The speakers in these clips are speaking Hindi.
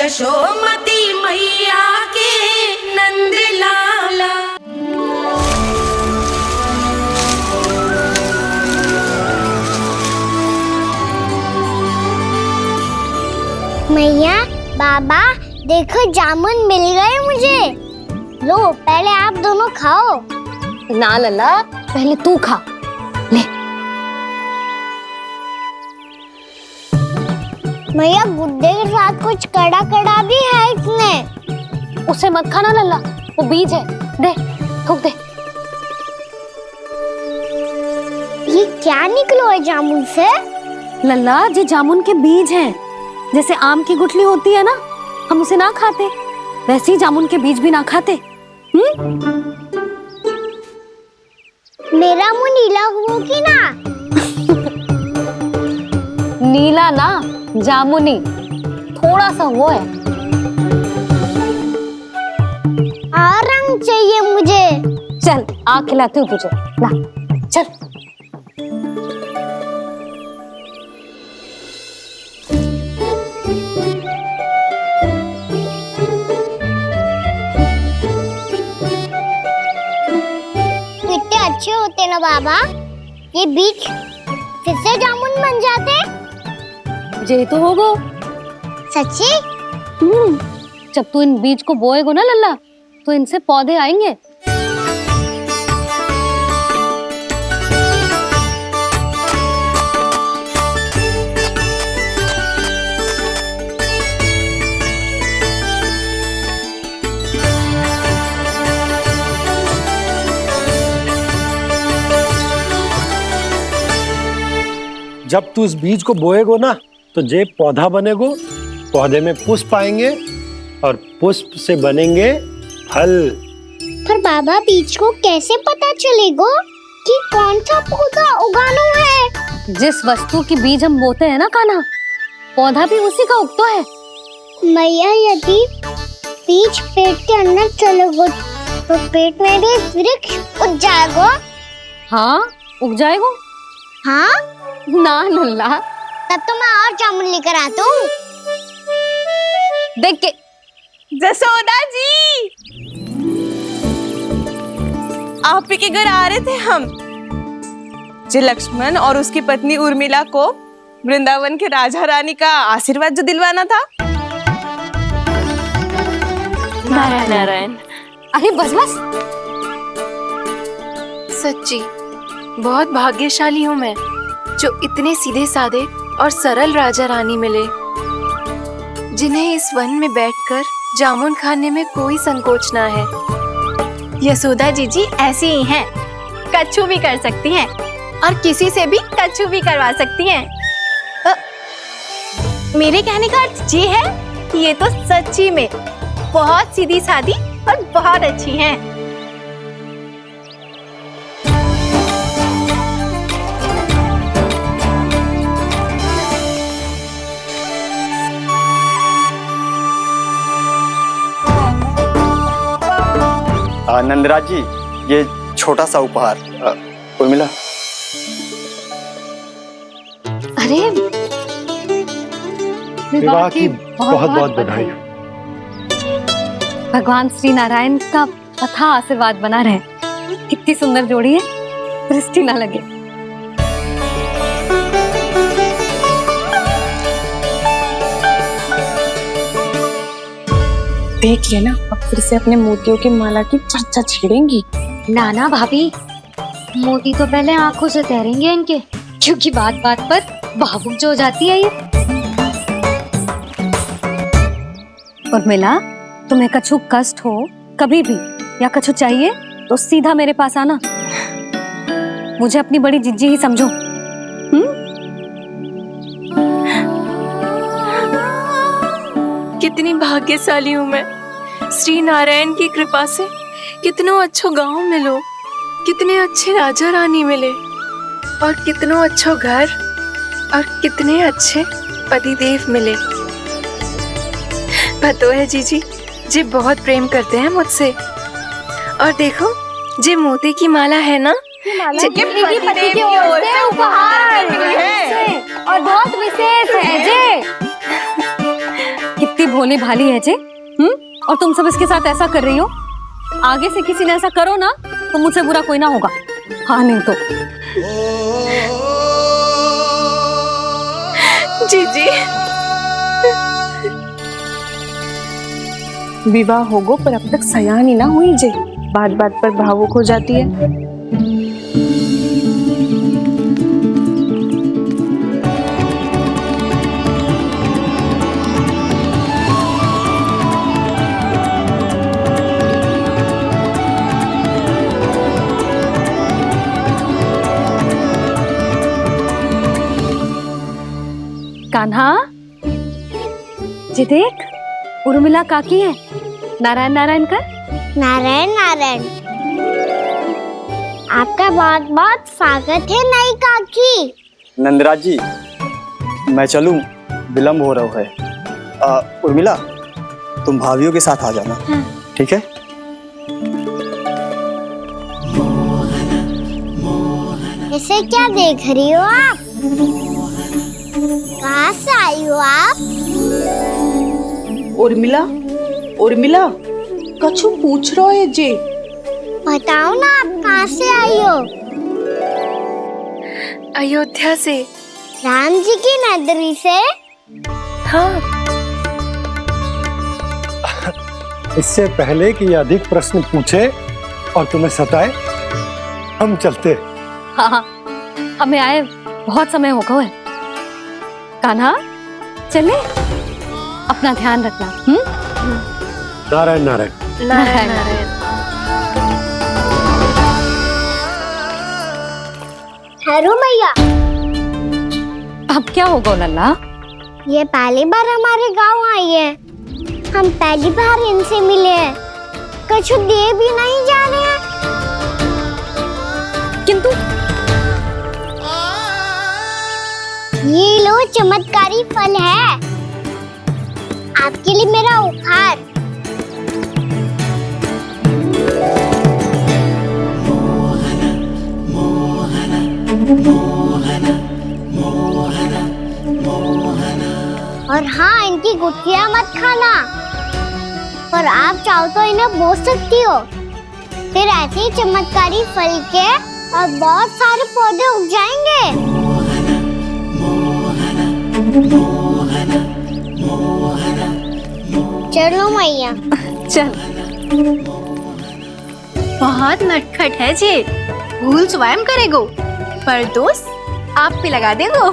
यशोमती मैया के नंद लाला। मैया, बाबा, देखो जामुन मिल गए मुझे। लो, पहले आप दोनों खाओ। ना लल्ला, पहले तू खा ले। मैया, गुड्डे के साथ कुछ कड़ा कड़ा भी है इसमें। उसे मत खाना लल्ला, वो बीज है। दे, थूक दे। ये क्या निकलो है जामुन से? लल्ला, ये जामुन के बीज हैं। जैसे आम की गुठली होती है ना, हम उसे ना खाते, वैसे ही जामुन के बीज भी ना खाते। मेरा मुंह नीला हुआ कि ना? नीला ना, जामुनी, थोड़ा सा वो है। और रंग चाहिए मुझे। चल, आ खिलाती हूँ तुझे, ला, चल। कितने अच्छे होते ना बाबा, ये बीज फिर से जामुन बन जाते। ये तो होगा सच्ची? जब तू इन बीज को बोएगा ना लल्ला, तो इनसे पौधे आएंगे। जब तू इस बीज को बोएगो ना, तो जे पौधा बनेगो, पौधे में पुष्प आएंगे और पुष्प से बनेंगे फल। पर बाबा, बीज को कैसे पता चलेगा कि कौन सा पौधा उगाना है? जिस वस्तु की बीज हम बोते हैं ना कान्हा, पौधा भी उसी का उगता है। मैया, यदि बीज पेट के अंदर चलेगा तो पेट में भी वृक्ष उग जाएगा। हाँ, उग जाएगा। हाँ? ना लल्ला, तब तो मैं और जामुन लेकर आता हूँ। देख के। जसोदा जी, आप ही के घर आ रहे थे हम। जो लक्ष्मण और उसकी पत्नी उर्मिला को वृंदावन के राजा रानी का आशीर्वाद जो दिलवाना था। नारायण नारायण। अरे बस बस। सच्ची बहुत भाग्यशाली हूँ मैं, जो इतने सीधे साधे और सरल राजा रानी मिले, जिन्हें इस वन में बैठकर जामुन खाने में कोई संकोच ना है। यशोदा जी ऐसी ही हैं, कच्छू भी कर सकती हैं और किसी से भी कच्छू भी करवा सकती हैं। मेरे कहने का अर्थ ये है कि ये तो सच्ची में बहुत सीधी सादी और बहुत अच्छी हैं। नंदराज जी, ये छोटा सा उपहार। उर्मिला। अरे विवाह की बहुत बहुत बधाई। भगवान श्री नारायण का अथाह आशीर्वाद बना रहे। कितनी सुंदर जोड़ी है, दृष्टि ना लगे। देख लेना, अब फिर से अपने मोतियों की माला की चर्चा छेड़ेंगी। नाना भाभी, मोती तो पहले आंखों से तैरेंगे इनके, क्योंकि बात बात पर भावुक जो हो जाती है ये। उर्मिला, तुम्हें कछु कष्ट हो कभी भी या कछु चाहिए तो सीधा मेरे पास आना। मुझे अपनी बड़ी जिज्जी ही समझो। कितनी भाग्यशाली हूँ मैं, श्री नारायण की कृपा से कितनों अच्छो गांव मिलो, कितने अच्छे राजा रानी मिले, और कितनों अच्छो घर और कितने अच्छे पतिदेव मिले। पतो है जीजी, जी बहुत प्रेम करते हैं मुझसे। और देखो, जे मोती की माला है ना, पति की ओर से उपहार है और बहुत विशेष है जे। कितनी भोली भाली है जे। और तुम सब इसके साथ ऐसा कर रही हो। आगे से किसी ने ऐसा करो ना तो मुझसे बुरा कोई ना होगा। हाँ नहीं तो। जीजी विवाह होगो पर अब तक सयानी ना हुई जे, बात बात पर भावुक हो जाती है। कान्हा जी देख, उर्मिला काकी है। नारायण नारायण कर। नारायण नारायण। आपका बहुत बहुत स्वागत है नई काकी। नंदराज जी, मैं चलूं, विलम्ब हो रहा है। उर्मिला, तुम भाभियों के साथ आ जाना। हाँ। ठीक है। इसे क्या देख रही हो आप? कहाँ से आई हो आप? उर्मिला, उर्मिला, कछु पूछ रहा है जे। बताओ ना आप कहाँ से आई हो? अयोध्या से। राम जी की नगरी से? हाँ। इससे पहले कि ये अधिक प्रश्न पूछे और तुम्हें सताए, हम चलते। हाँ, हमें आए बहुत समय हो गया है। कान्हा चले, अपना ध्यान रखना। नारायण नारायण। नारायण नारायण। ठहरो मैया। अब क्या होगा लल्ला? ये पहली बार हमारे गांव आई है। हम पहली बार इनसे मिले हैं। कुछ दे भी नहीं जा रहे हैं। किंतु ये लो चमत्कारी फल है, आपके लिए मेरा उपहार। और हाँ, इनकी गुठलियां मत खाना। और आप चाहो तो इन्हें बो सकती हो। फिर ऐसे ही चमत्कारी फल के और बहुत सारे पौधे उग जाएंगे। चलो मैया। चल। बहुत नटखट है जी, भूल स्वयं करेगो पर दोष आप पे लगा देगो।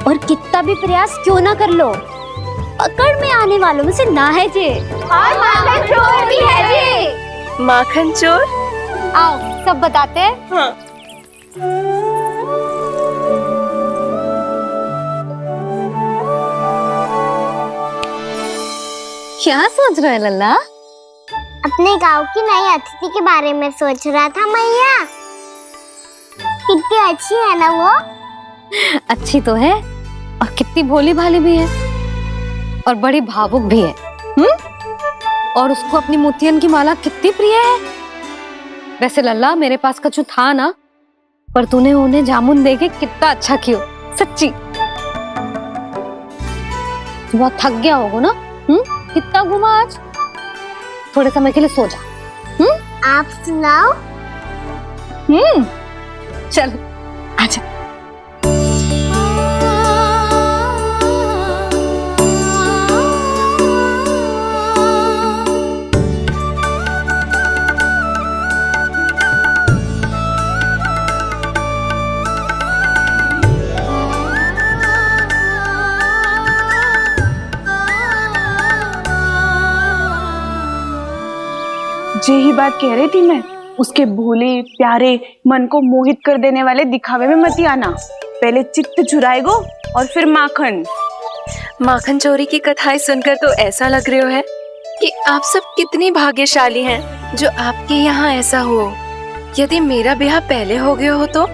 और कितना भी प्रयास क्यों ना कर लो, पकड़ में आने वालों में से ना है जी। और माखन चोर भी है जी। माखन चोर? आओ सब बताते हैं। हाँ। क्या सोच रहा है लल्ला? अपने गांव की नई अतिथि के बारे में सोच रहा था मैया। कितनी अच्छी है ना वो? अच्छी तो है और कितनी भोली भाली भी है और बड़ी भावुक भी है। और उसको अपनी मोतियन की माला कितनी प्रिय है। वैसे लल्ला, मेरे पास कछु था ना, पर तूने उन्हें जामुन देके कितना अच्छा किया, सच्ची। बहुत थक गया होगा ना? कितना घूमा आज? थोड़े समय के लिए सो जा। आप सुनाओ। चल आजा। यही बात कह रही थी मैं, उसके भोले प्यारे मन को मोहित कर देने वाले दिखावे में मत आना। पहले चित्त चुराएगो और फिर माखन। माखन चोरी की कथाएं सुनकर तो ऐसा लग रहा है कि आप सब कितनी भाग्यशाली हैं जो आपके यहाँ ऐसा हो। यदि मेरा ब्याह पहले हो गया हो तो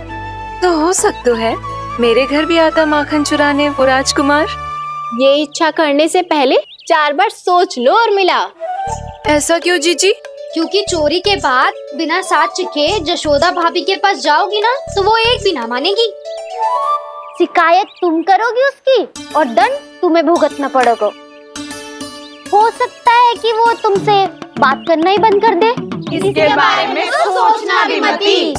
हो सकता है मेरे घर भी आता माखन चुराने वो राजकुमार। ये इच्छा करने से पहले 4 बार सोच लो उर्मिला। ऐसा क्यों जीजी? क्योंकि चोरी के बाद बिना साक्ष्य के जशोदा भाभी के पास जाओगी ना तो वो एक भी ना मानेगी। शिकायत तुम करोगी उसकी और दंड तुम्हें भुगतना पड़ेगा। हो सकता है कि वो तुमसे बात करना ही बंद कर दे? इसके बारे में सोचना भी मती।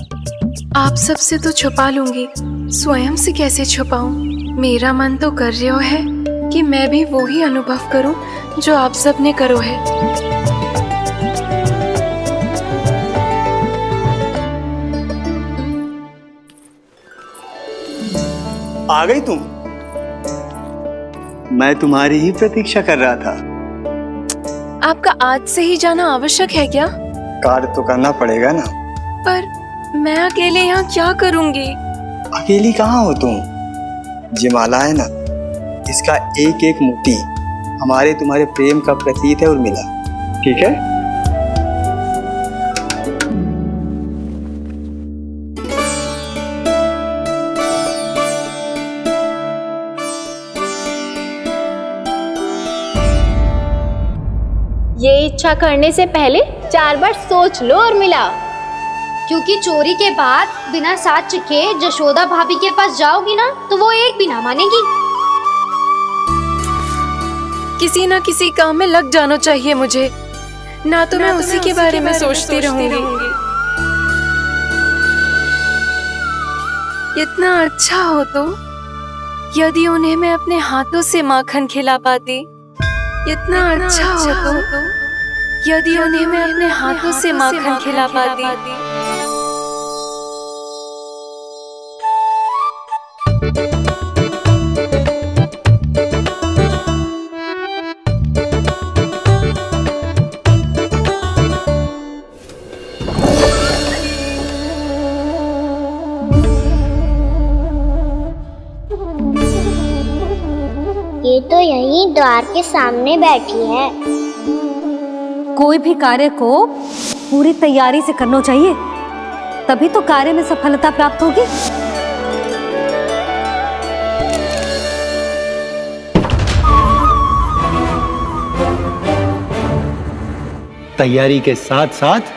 आप सबसे तो छुपा लूंगी, स्वयं से कैसे छुपाऊं? मेरा मन तो कर रहा है कि मैं भी वो ही अनुभव करूं जो आप सब ने करो है। आ गई तुम? मैं तुम्हारी ही प्रतीक्षा कर रहा था। आपका आज से ही जाना आवश्यक है क्या? कार्य तो करना पड़ेगा ना। पर मैं अकेले यहाँ क्या करूंगी? अकेली कहाँ हो तुम? ये माला है ना, इसका एक एक मोती हमारे तुम्हारे प्रेम का प्रतीक है उर्मिला, ठीक है? ये इच्छा करने से पहले 4 बार सोच लो उर्मिला। क्योंकि चोरी के बाद बिना साथ चखे जशोदा भाभी के पास जाओगी ना तो वो एक भी ना मानेगी। किसी ना किसी काम में लग जाना चाहिए मुझे, ना तो मैं उसी के बारे में सोचती रहूंगी। इतना अच्छा हो तो यदि उन्हें मैं अपने हाथों से माखन खिला पाती। इतना अच्छा हो तो यदि उन्हें मैं अपने हाथों से माखन खिला पाती। ये तो यहीं द्वार के सामने बैठी है। कोई भी कार्य को पूरी तैयारी से करना चाहिए, तभी तो कार्य में सफलता प्राप्त होगी। तैयारी के साथ साथ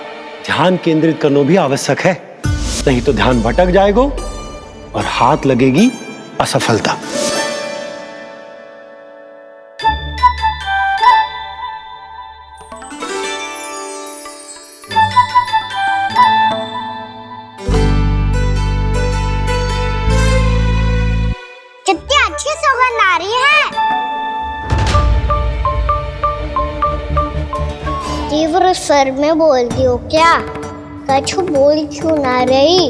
ध्यान केंद्रित करना भी आवश्यक है, नहीं तो ध्यान भटक जाएगा और हाथ लगेगी असफलता। कितनी अच्छी सुगंध आ रही है। तीव्र स्वर में बोलती हो क्या? कछु बोल क्यों ना रही?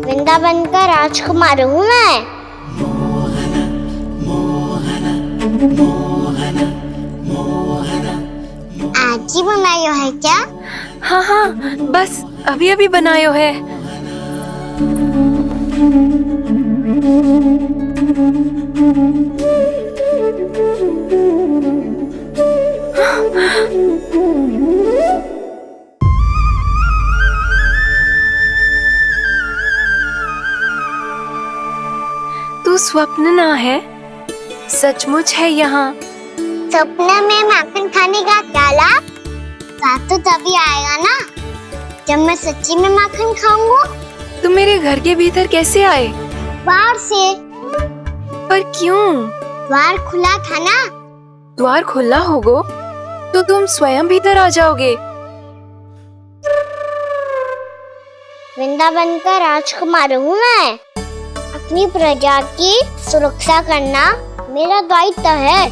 वृंदावन का राजकुमार हूँ मैं। आज ही बनायो है क्या? हाँ हाँ, बस अभी अभी बनायो है। तू स्वप्न ना है, सचमुच है यहाँ। सपने में माखन खाने का क्या लाभ? स्वाद तो तभी आएगा ना जब मैं सच्ची में माखन खाऊंगा। तुम मेरे घर के भीतर कैसे आए? बाहर से। पर क्यों? द्वार खुला था ना। द्वार खुला होगा तो तुम स्वयं भीतर आ जाओगे। वृंदावन का राजकुमार हूँ मैं। अपनी प्रजा की सुरक्षा करना मेरा दायित्व है।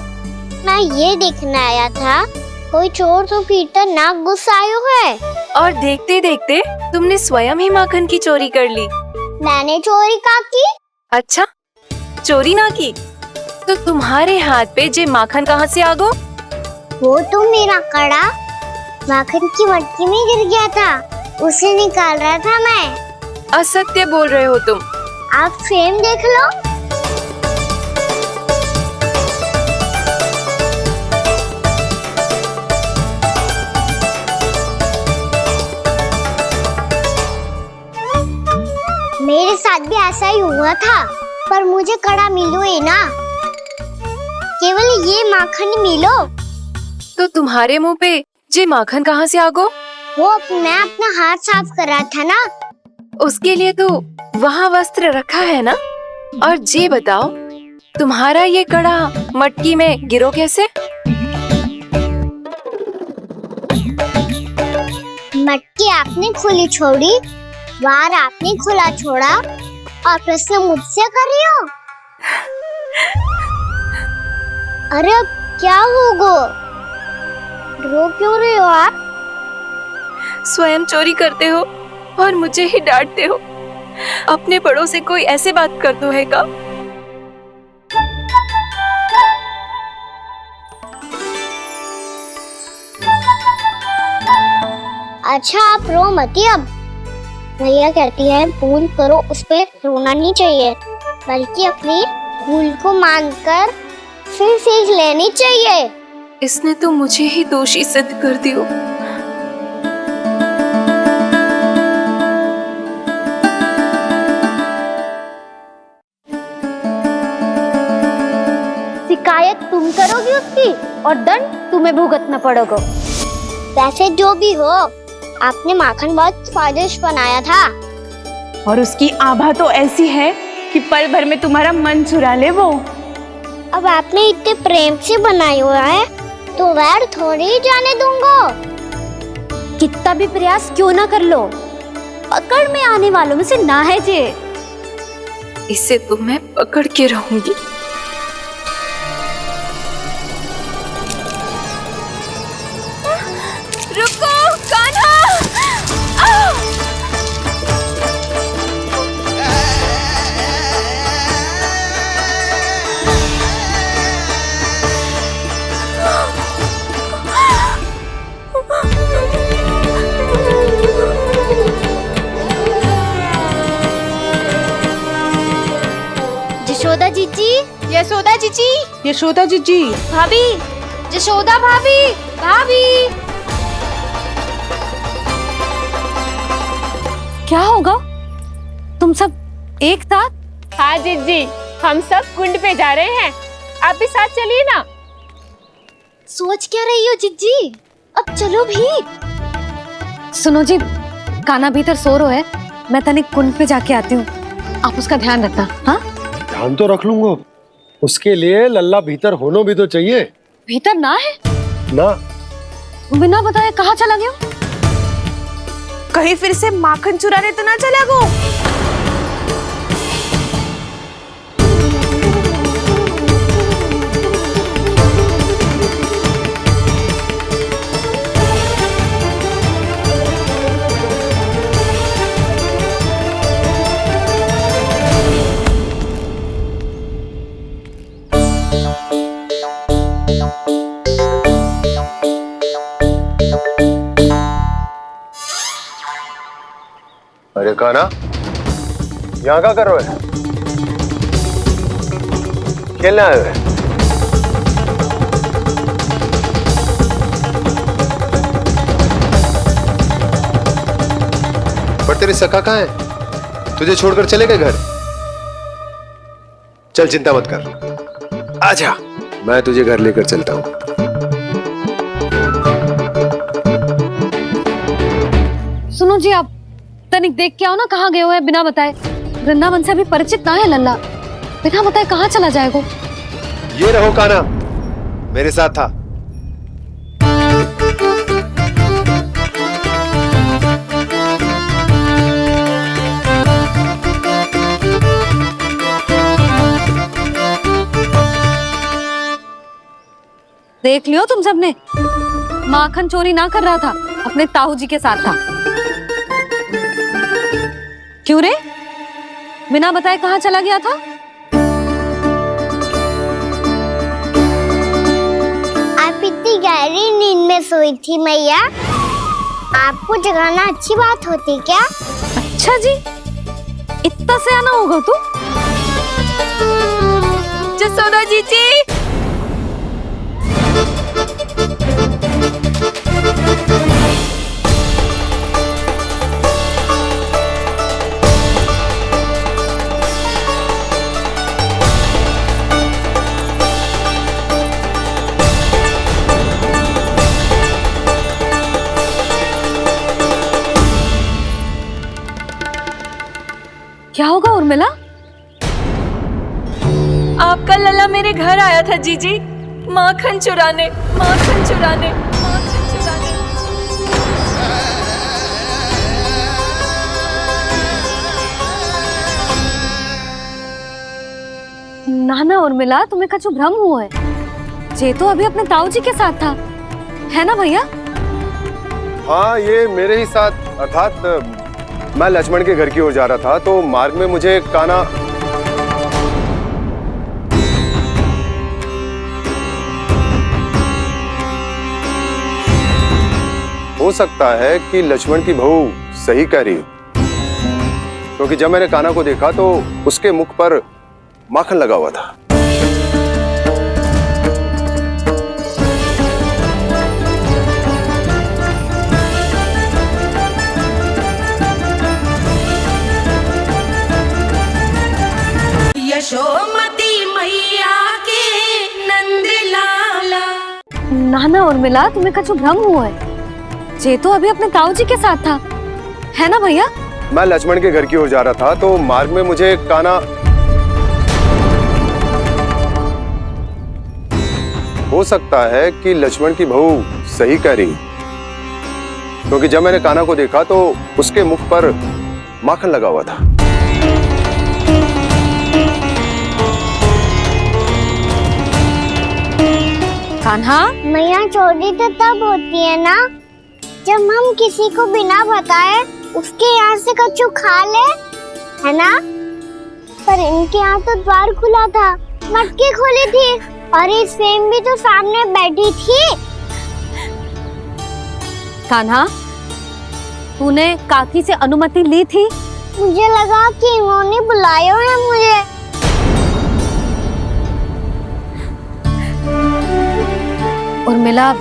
मैं ये देखने आया था कोई चोर तो भीतर ना घुस आयो है। और देखते देखते तुमने स्वयं ही माखन की चोरी कर ली। मैंने चोरी का की? अच्छा, चोरी ना की तो तुम्हारे हाथ पे जे माखन कहाँ से आ गो? वो तो मेरा कड़ा माखन की मटकी में गिर गया था, उसे निकाल रहा था मैं। असत्य बोल रहे हो तुम। आप स्वयं देख लो। मेरे साथ भी ऐसा ही हुआ था, पर मुझे कड़ा मिलो ही ना, केवल ये माखन मिलो। तो तुम्हारे मुंह पे जे माखन कहाँ से आ गो? वो मैं अपना हाथ साफ कर रहा था ना। उसके लिए तो वहाँ वस्त्र रखा है ना। और जे बताओ, तुम्हारा ये कड़ा मटकी में गिरो कैसे? मटकी आपने खुली छोड़ी, द्वार आपने खुला छोड़ा और प्रश्न मुझसे कर रही हो? अरे अब क्या होगा? रो क्यों रहे हो आप? स्वयं चोरी करते हो और मुझे ही डांटते हो। अपने बड़ों से कोई ऐसे बात कर दो है का? अच्छा आप रो मती अब। भैया कहती है भूल करो, उस पे रोना नहीं चाहिए, बल्कि अपनी भूल को मानकर फिर सीख लेनी चाहिए। इसने तो मुझे ही दोषी सिद्ध कर दियो। शिकायत तुम करोगी उसकी और दंड तुम्हें भुगतना पड़ेगा। वैसे जो भी हो, आपने माखन बहुत स्वादिष्ट बनाया था। और उसकी आभा तो ऐसी है कि पल भर में तुम्हारा मन चुरा ले वो। अब आपने इतने प्रेम से बनाया हुआ है तो वैर थोड़ी ही जाने दूंगा। कितना भी प्रयास क्यों ना कर लो, पकड़ में आने वालों में से ना है जे। इसे तो मैं पकड़ के रहूंगी। रुको कान्हा! यशोदा जीजी, यशोदा जीजी, यशोदा जीजी, भाभी, यशोदा भाभी, भाभी। क्या होगा? तुम सब एक साथ? हाँ जीजी, हम सब कुंड पे जा रहे हैं, आप भी साथ चलिए ना। सोच क्या रही हो जीजी? अब चलो भी। सुनो जी, कान्हा भीतर सो रो है, मैं तनिक कुंड पे जाके आती हूँ, आप उसका ध्यान रखना। हाँ, ध्यान तो रख लूंगा, उसके लिए लल्ला भीतर होना भी तो चाहिए। भीतर ना है? ना। बिना बताए कहाँ चला गया? कहीं फिर से माखन चुराने तो ना चला गो। अरे कान्हा, यहाँ क्या कर रहे हो? खेलने आए हुए? पर तेरे सखा कहाँ है? तुझे छोड़कर चले गए घर? चल चिंता मत कर, आजा, मैं तुझे घर लेकर चलता हूँ। सुनो जी, आप तनिक देख के आओ ना कहाँ गए हुए हैं बिना बताए। वृंदावन से अभी परिचित ना है लल्ला, बिना बताए कहाँ चला जाएगा? ये रहो कान्हा, मेरे साथ था। देख लियो तुम सबने, माखन चोरी ना कर रहा था, अपने ताऊ जी के साथ था। क्यों रे, बिना बताए कहाँ चला गया था? आप इतनी गहरी नींद में सोई थी मैया, आपको जगाना अच्छी बात होती क्या? अच्छा जी, इतना सयाना होगा तू? जसोदा जीजी, क्या होगा उर्मिला? आपका लल्ला मेरे घर आया था जीजी, माखन चुराने, माखन चुराने, माखन चुराने। नाना उर्मिला, तुम्हें कछु भ्रम हुआ है। जे तो अभी अपने ताऊ जी के साथ था, है ना भैया? हाँ, ये मेरे ही साथ, अर्थात मैं लक्ष्मण के घर की ओर जा रहा था तो मार्ग में मुझे कान्हा हो सकता है कि लक्ष्मण की बहू सही कह रही, क्योंकि जब मैंने कान्हा को देखा तो उसके मुख पर माखन लगा हुआ था। यशोमती मैया के नंद लाला। नाना उर्मिला, तुम्हें कछु भ्रम हुआ है। जे तो अभी अपने ताऊ जी के साथ था, है ना भैया? मैं लक्ष्मण के घर की ओर जा रहा था तो मार्ग में मुझे कान्हा हो सकता है कि लक्ष्मण की बहू सही कह रही, क्योंकि जब मैंने कान्हा को देखा तो उसके मुख पर माखन लगा हुआ था। कान्हा, मैया चोरी तो तब होती है ना जब हम किसी को बिना बताए उसके यहाँ से कच्चू खा ले, है ना? पर इनके यहाँ तो द्वार खुला था, मटकी खुली थी और इस फेम भी तो सामने बैठी थी। कान्हा, तूने काकी से अनुमति ली थी? मुझे लगा कि इन्होंने बुलाया है मुझे। उर्मिला,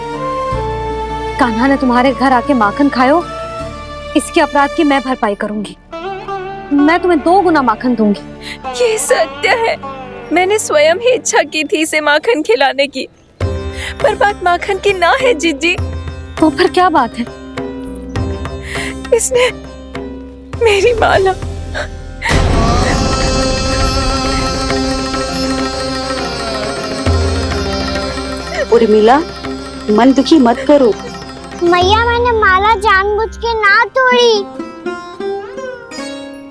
कान्हा ने तुम्हारे घर आके माखन खायो, इसके अपराध की मैं भरपाई करूंगी। मैं तुम्हें 2 गुना माखन दूंगी। ये सत्य है, मैंने स्वयं ही इच्छा की थी इसे माखन खिलाने की, पर बात माखन की ना है जीजी। तो फिर क्या बात है? इसने मेरी माला उर्मिला, मन दुखी मत करो। मैया, मैंने माला जानबूझ के ना तोड़ी।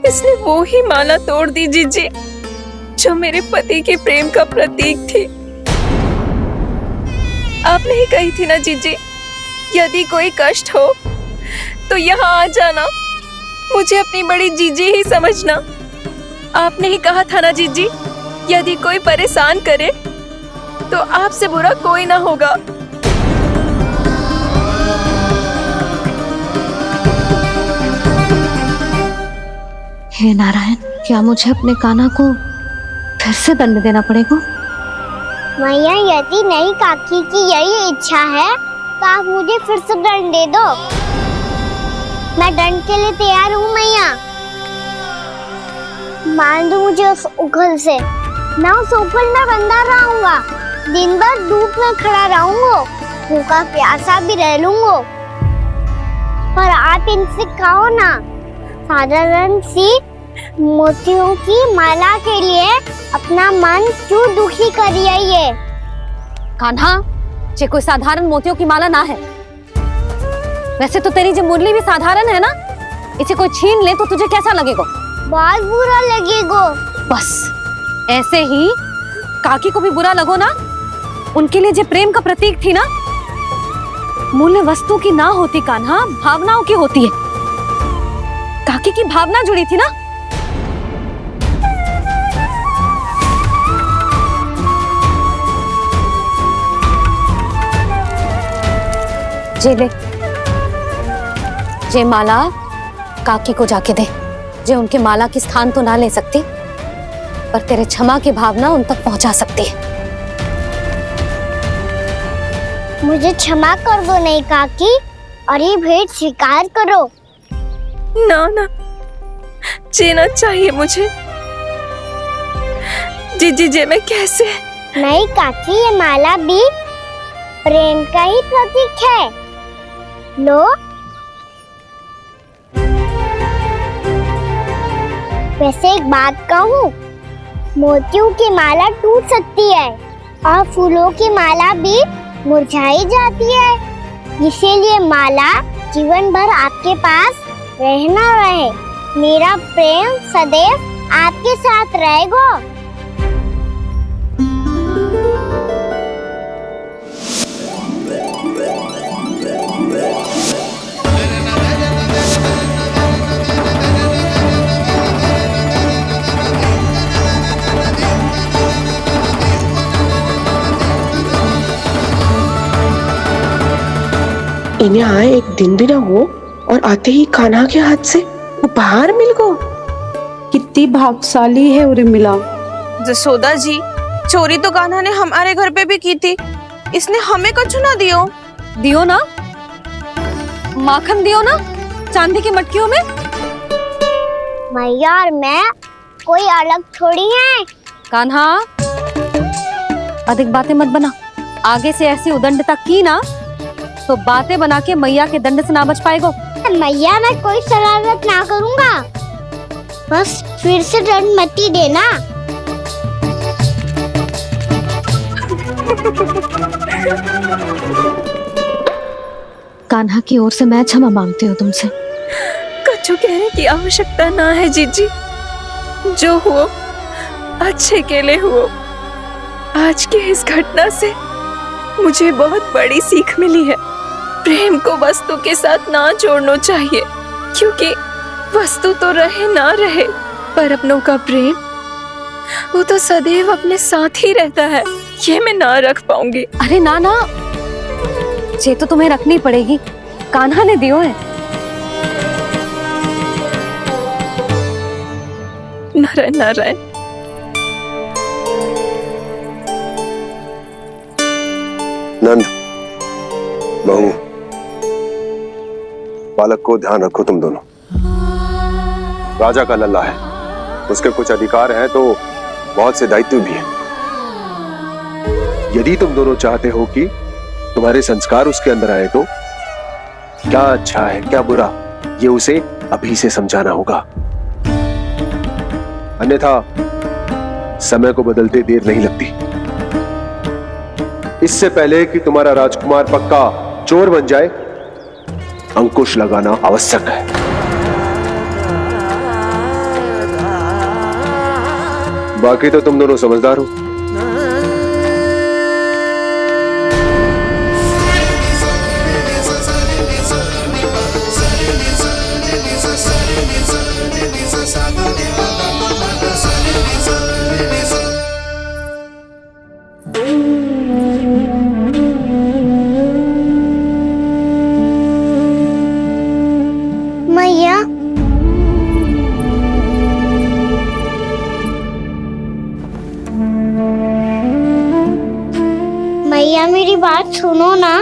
इसने वो ही माला तोड़ दी जीजी जो मेरे पति के प्रेम का प्रतीक थी। आपने ही कही थी ना जीजी, यदि कोई कष्ट हो तो यहाँ आ जाना, मुझे अपनी बड़ी जीजी ही समझना। आपने ही कहा था ना जीजी, यदि कोई परेशान करे तो आपसे बुरा कोई ना होगा। हे नारायण, क्या मुझे अपने कान्हा को फिर से दंड देना पड़ेगा? मैया, यदि नहीं काकी की यही इच्छा है तो आप मुझे फिर से दंड दे दो। मैं दंड के लिए तैयार हूँ मैया। मान दो मुझे उस उखल से, मैं उस उखल में बंधा रहूंगा, दिन भर धूप में खड़ा रहूंगा, भूखा प्यासा भी रह लूंगा। पर आप इनसे कहो ना, साधारण सी मोतियों की माला के लिए अपना मन क्यों दुखी करिए? ये कान्हा, ये कोई साधारण मोतियों की माला ना है। वैसे तो तेरी जो मुरली भी साधारण है ना, इसे कोई छीन ले तो तुझे कैसा लगेगा? बहुत बुरा लगेगा। बस ऐसे ही काकी को भी बुरा लगो ना। उनके लिए जो प्रेम का प्रतीक थी ना, मूल्य वस्तु की ना होती कान्हा, भावनाओं की होती है। काकी की भावना जुड़ी थी ना। जे ले, जे माला काकी को जाके दे। जे उनके माला की स्थान तो ना ले सकती, पर तेरे क्षमा की भावना उन तक पहुंचा सकती है। मुझे क्षमा कर दो नहीं काकी, और ये भेंट स्वीकार करो। ना ना, जीना चाहिए मुझे। जीजी जे मैं कैसे? नहीं काकी, ये माला भी प्रेम का ही प्रतीक है। लो, वैसे एक बात कहूँ, मोतियों की माला टूट सकती है और फूलों की माला भी मुरझाई जाती है। इसीलिए माला जीवन भर आपके पास रहना रहे। मेरा प्रेम सदैव आपके साथ रहेगा। इन्हें आए एक दिन भी ना हो और आते ही कान्हा के हाथ से उपहार मिल गो। कितनी भाग्यशाली है उर्मिला। जसोदा जी, चोरी तो कान्हा ने हमारे घर पे भी की थी, इसने हमें कुछ ना दियो। दियो ना, माखन दियो ना चांदी की मटकियों में। मैया और मैं कोई अलग थोड़ी हैं। कान्हा, अधिक बातें मत बना। आगे से ऐसी उदंडता की ना तो बातें बना के मैया के दंड से ना बच पाएगो। मैया, मैं कोई शरारत ना करूंगा, बस फिर से दंड मत ही देना। कान्हा की ओर से मैं क्षमा मांगती हूँ तुमसे। कछु कहने की आवश्यकता ना है जीजी, जो हुआ अच्छे के लिए हुआ। आज की इस घटना से मुझे बहुत बड़ी सीख मिली है। प्रेम को वस्तु के साथ ना जोड़ना चाहिए, क्योंकि वस्तु तो रहे ना रहे, पर अपनों का प्रेम वो तो सदैव अपने साथ ही रहता है। ये मैं ना रख पाऊंगी। अरे ना ना, ये तो तुम्हें रखनी पड़ेगी। कान्हा ने दियो है। नारायण नारायण। नंद, बहू, बालक को ध्यान रखो तुम दोनों। राजा का लल्ला है, उसके कुछ अधिकार हैं तो बहुत से दायित्व भी हैं। यदि तुम दोनों चाहते हो कि तुम्हारे संस्कार उसके अंदर आए तो क्या अच्छा है क्या बुरा, ये उसे अभी से समझाना होगा। अन्यथा समय को बदलते देर नहीं लगती। इससे पहले कि तुम्हारा राजकुमार पक्का चोर बन जाए, अंकुश लगाना आवश्यक है। बाकी तो तुम दोनों समझदार हो। मैया, मैया मेरी बात सुनो ना।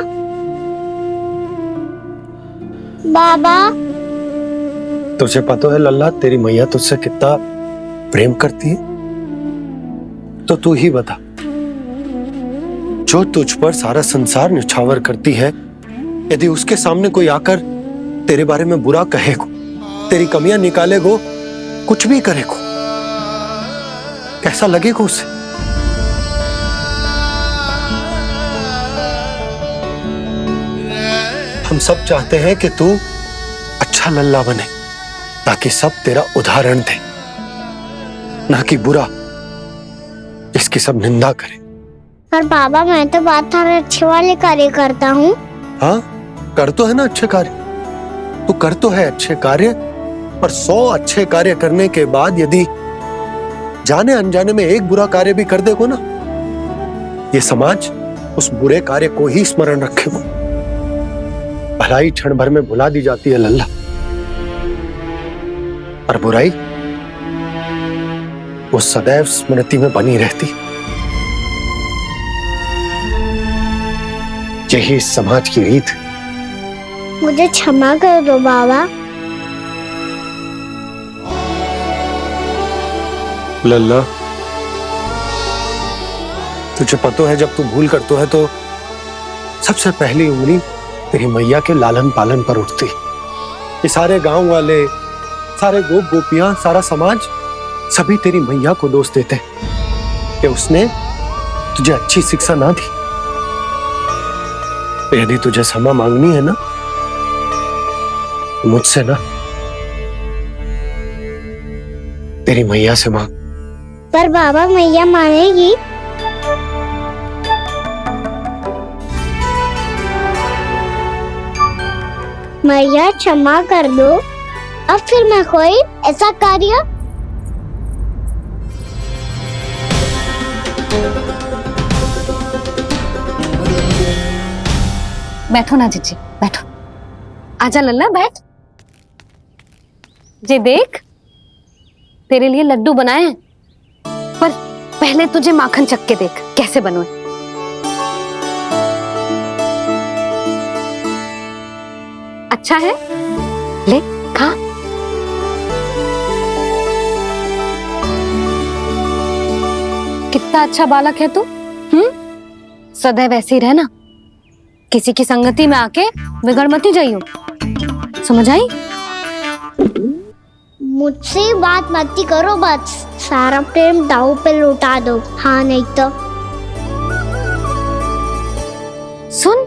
बाबा, तुझे पता है लल्ला, तेरी मैया तुझसे कितना प्रेम करती है? तो तू ही बता, जो तुझ पर सारा संसार निछावर करती है, यदि उसके सामने कोई आकर तेरे बारे में बुरा कहेगो, तेरी कमियां निकालेगो, कुछ भी करेगो, कैसा लगेगा उसे? हम सब चाहते हैं कि तू अच्छा लल्ला बने, ताकि सब तेरा उदाहरण दे, ना कि बुरा जिसकी सब निंदा करे। पर बाबा, मैं तो बात अच्छे वाले कार्य करता हूँ। हाँ, कर तो है ना अच्छे कार्य, तू कर तो है अच्छे कार्य, पर 100 अच्छे कार्य करने के बाद यदि जाने अनजाने में एक बुरा कार्य भी कर देगो ना, ये समाज उस बुरे कार्य को ही स्मरण रखेगो। भलाई क्षण भर में भुला दी जाती है लल्ला, और बुराई वो सदैव स्मृति में बनी रहती। यही इस समाज की रीत है। मुझे क्षमा कर दो बाबा। लल्ला, तुझे पता है जब तू भूल करतो है तो सबसे पहली उंगली तेरी मैया के लालन पालन पर उठती। ये सारे गांव वाले, सारे गोप गोपियां, सारा समाज सभी तेरी मैया को दोष देते हैं कि उसने तुझे अच्छी शिक्षा ना दी। तो यदि तुझे क्षमा मांगनी है ना, मुझसे ना, तेरी मैया से मांग। पर बाबा मैया मानेगी? मैया क्षमा कर दो, अब फिर मैं कोई ऐसा कार्य। बैठो ना जीजी, बैठो। आजा लल्ला, बैठ। जे देख, तेरे लिए लड्डू बनाए हैं, पर पहले तुझे माखन चख के देख कैसे बने। अच्छा है, ले खा। कितना अच्छा बालक है तू। सदैव ऐसे ही रहना, किसी की संगति में आके बिगड़ मत जाइयो, समझ आई? मुझसे बात मत करो, बस सारा प्रेम दाव पे लौटा दो। हाँ नहीं तो सुन,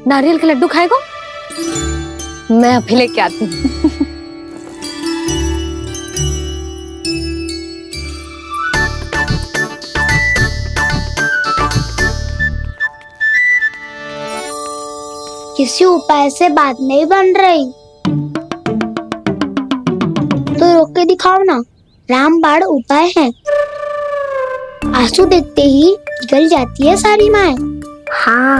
नारियल के लड्डू खाएगा? मैं अभी लेके आती हूँ। किसी उपाय से बात नहीं बन रही तो रोक के दिखाओ ना। रामबाण उपाय है, आंसू देखते ही निकल जाती है सारी माए। हाँ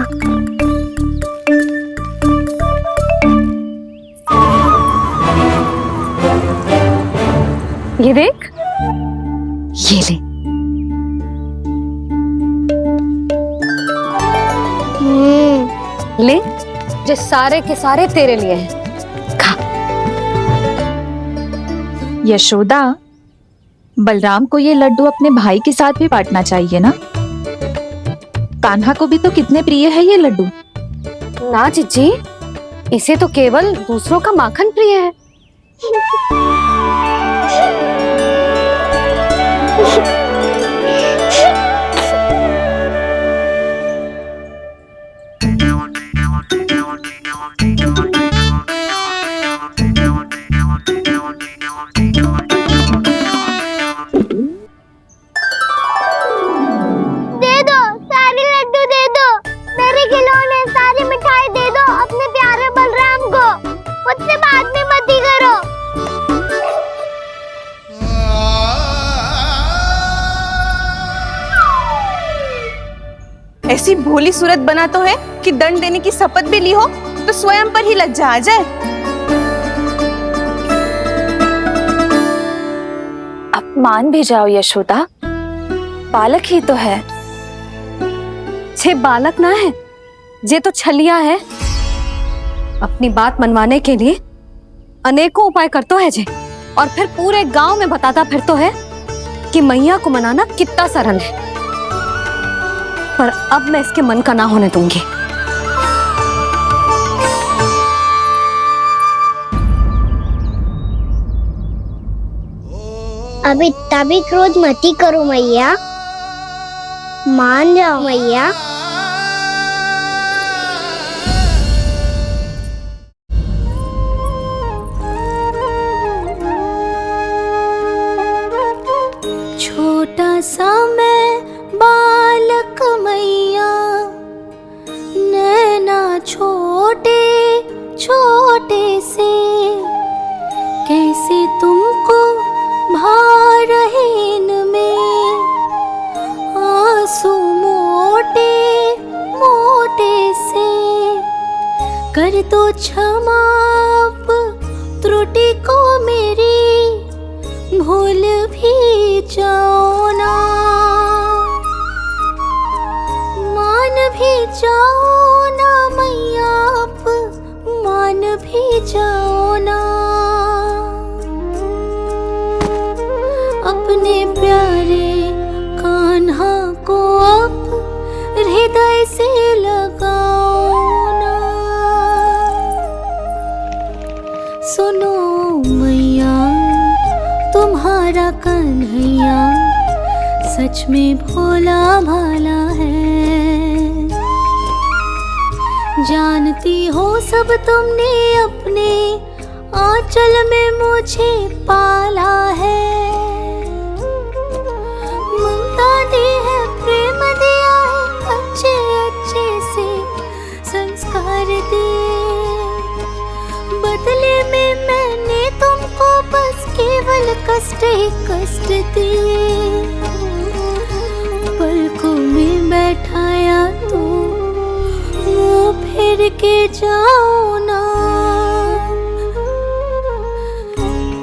ये देख, ये ले। ले, जो सारे के सारे तेरे लिए हैं, खा। यशोदा, बलराम को ये लड्डू अपने भाई के साथ भी बांटना चाहिए ना। कान्हा को भी तो कितने प्रिय है ये लड्डू। ना जीजी, इसे तो केवल दूसरों का माखन प्रिय है। दे दो, सारे लड्डू दे दो, मेरे खिलौने, सारी मिठाई दे दो अपने प्यारे बलराम को। मुझसे बात में मत ही करो। ऐसी भोली सूरत बना तो है कि दंड देने की शपथ भी ली हो तो स्वयं पर ही लज्जा आ जाए। अब मान भी जाओ यशोदा, बालक ही तो है। छे बालक ना है, जे तो छलिया है। अपनी बात मनवाने के लिए अनेकों उपाय करतो है जे, और फिर पूरे गांव में बताता फिरतो है कि मैया को मनाना कितना सरल है। पर अब मैं इसके मन का ना होने दूंगी। अब इतना भी क्रोध मत ही करो मैया, मान जाओ मैया। छोटा सा मैं बालक मैया, नैना छोटे छोटे से, कैसे तुमको भा रहे इनमें आंसू मोटे मोटे से। कर दो क्षमा त्रुटि को मेरी, भूल भी जाओ ना, मान भी जाओ ना मैया, आप मान भी जाओ ना। अपने प्यारे कान्हा को अब हृदय से लगाओ ना। सुनो मैया, तुम्हारा कर सच में भोला भाला है। जानती हो सब तुमने अपने आंचल में मुझे पाला है। ममता दी है, प्रेम दिया है, अच्छे अच्छे से संस्कार दिए। बदले में मैंने तुमको बस केवल कष्ट ही कष्ट दिए। पलकों में बैठाया तो मुंह फेर के जाओ ना,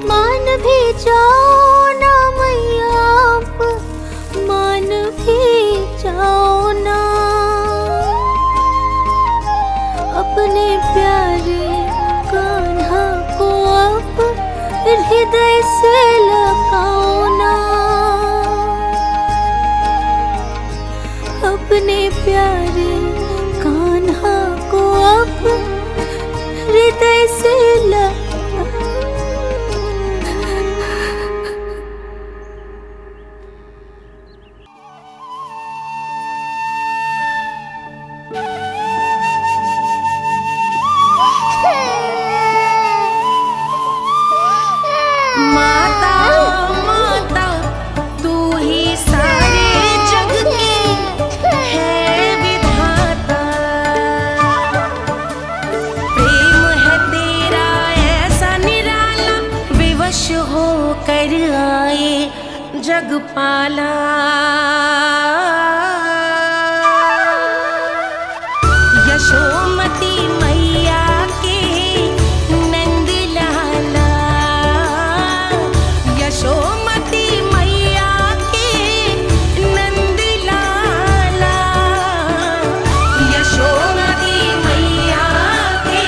मान भी जाओ ना मैया, आप मान भी जाओ ना। अपने प्यारे कान्हा को अब हृदय से लगाओ ना। अपने प्यारे कान्हा को अब हृदय से माता माता तू ही सारे जग की है विधाता। प्रेम है तेरा ऐसा निराला, विवश हो कर आए जग पाला। यशोमती मैया के नंद लाला, यशोमती मैया के नंद लाला, यशोमती मैया के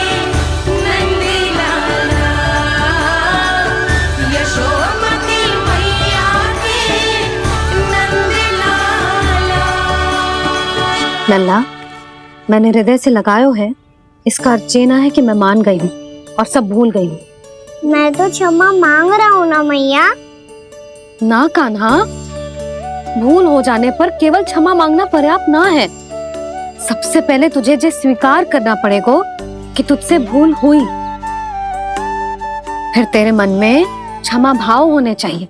नंद लाला, यशोमती मैया के नंद लाला। लल्ला, मैंने हृदय से लगायो है, इसका अर्थ ये ना है कि मैं मान गई हूँ और सब भूल गई हूँ। मैं तो क्षमा मांग रहा हूँ ना मैया। ना कान्हा, भूल हो जाने पर केवल क्षमा मांगना पर्याप्त ना है। सबसे पहले तुझे ये स्वीकार करना पड़ेगा कि तुझसे भूल हुई। फिर तेरे मन में क्षमा भाव होने चाहिए।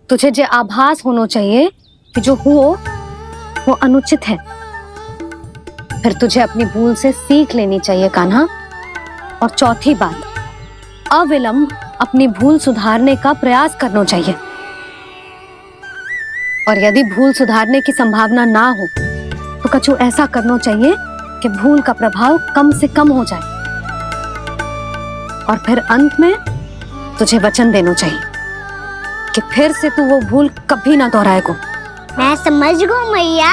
तुझे ये आभास होना चाहिए कि जो हुआ वो अनुचित है। फिर तुझे अपनी भूल से सीख लेनी चाहिए कान्हा। और चौथी बात, अविलंब अपनी भूल सुधारने का प्रयास करना चाहिए। और यदि भूल सुधारने की संभावना ना हो तो कछु ऐसा करना चाहिए कि भूल का प्रभाव कम से कम हो जाए। और फिर अंत में तुझे वचन देना चाहिए कि फिर से तू वो भूल कभी ना दोहराएगा। मैं समझ गई मैया।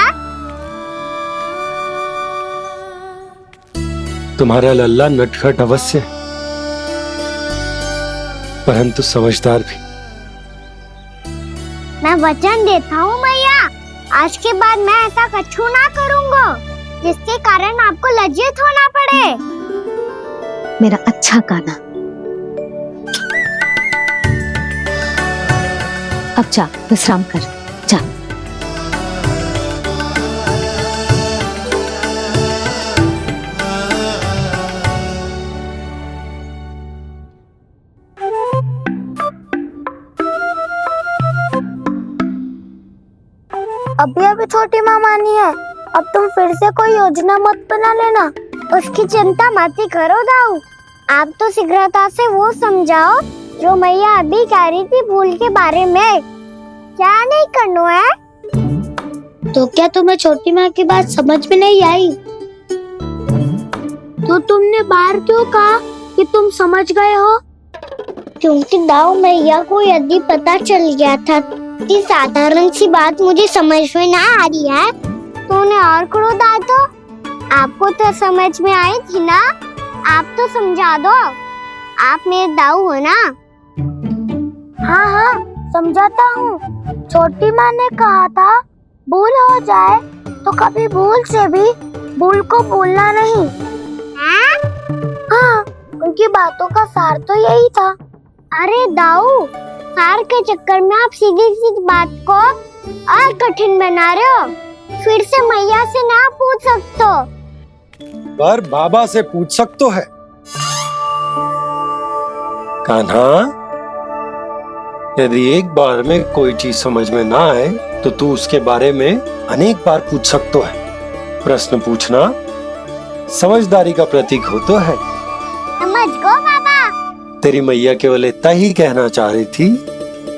तुम्हारा लल्ला नटखट अवश्य, परंतु समझदार भी। मैं वचन देता हूँ मैया, आज के बाद मैं ऐसा कछु ना करूँगा जिसके कारण आपको लज्जित होना पड़े। मेरा अच्छा कान्हा, अब जा विश्राम कर, जा। अभी अभी छोटी माँ मानी है, अब तुम फिर से कोई योजना मत बना लेना। उसकी चिंता मत ही करो दाऊ। आप तो शीघ्रता से वो समझाओ जो मैया अभी कह रही थी भूल के बारे में। क्या नहीं करना है? तो क्या तुम्हें छोटी माँ की बात समझ में नहीं आई? तो तुमने बाहर क्यों कहा कि तुम समझ गए हो? क्योंकि दाऊ मैया को यदि पता चल गया था कि साधारण सी बात मुझे समझ में ना आ रही है तो उन्हें और क्रोध आया। तो आपको तो समझ में आई थी ना, आप तो समझा दो। आप मेरे दाऊ हो ना। हाँ हाँ समझाता हूँ। छोटी माँ ने कहा था भूल हो जाए तो कभी भूल से भी भूल को भूलना नहीं। हाँ उनकी बातों का सार तो यही था। अरे दाऊ, सार के चक्कर में आप सीधी सीधी बात को और कठिन बना रहे हो। फिर से मैया से ना पूछ सकते हो। पर बाबा से पूछ सकते है। कान्हा, यदि एक बार में कोई चीज समझ में ना आए तो तू उसके बारे में अनेक बार पूछ सकते है। प्रश्न पूछना समझदारी का प्रतीक होता है। समझ गो बाबा। तेरी मैया केवल इतना ही कहना चाह रही थी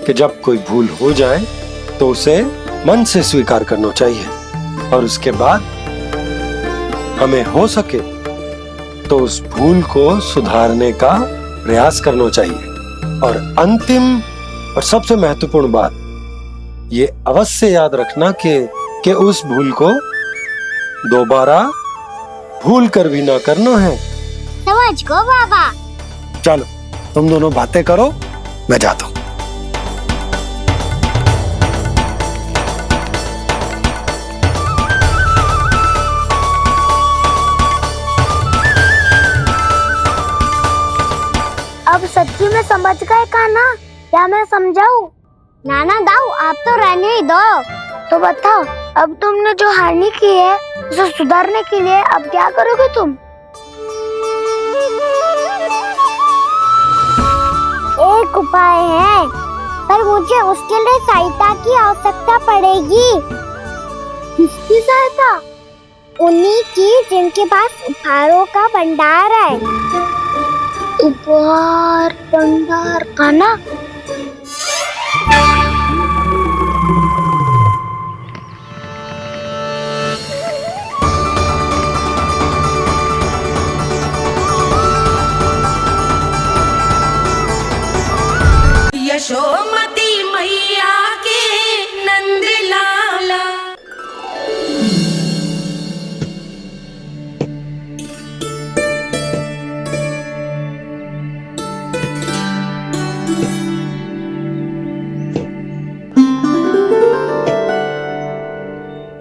कि जब कोई भूल हो जाए तो उसे मन से स्वीकार करना चाहिए और उसके बाद हमें हो सके तो उस भूल को सुधारने का प्रयास करना चाहिए। और अंतिम और सबसे महत्वपूर्ण बात ये अवश्य याद रखना कि उस भूल को दोबारा भूल कर भी ना करना है। समझ गो बाबा। चलो तुम दोनों बातें करो, मैं जाता हूँ। अब सच्ची में समझ गए कान्हा, क्या मैं समझाऊं? नाना दाऊ, आप तो रहने ही दो। तो बताओ, अब तुमने जो हानि की है उसे सुधारने के लिए अब क्या करोगे तुम? एक उपाय है, पर मुझे उसके लिए सहायता की आवश्यकता पड़ेगी। किसकी सहायता? उन्हीं की जिनके पास उपहारों का भंडार है। उपहार भंडार का ना? यशोमती मैया के नंद लाला।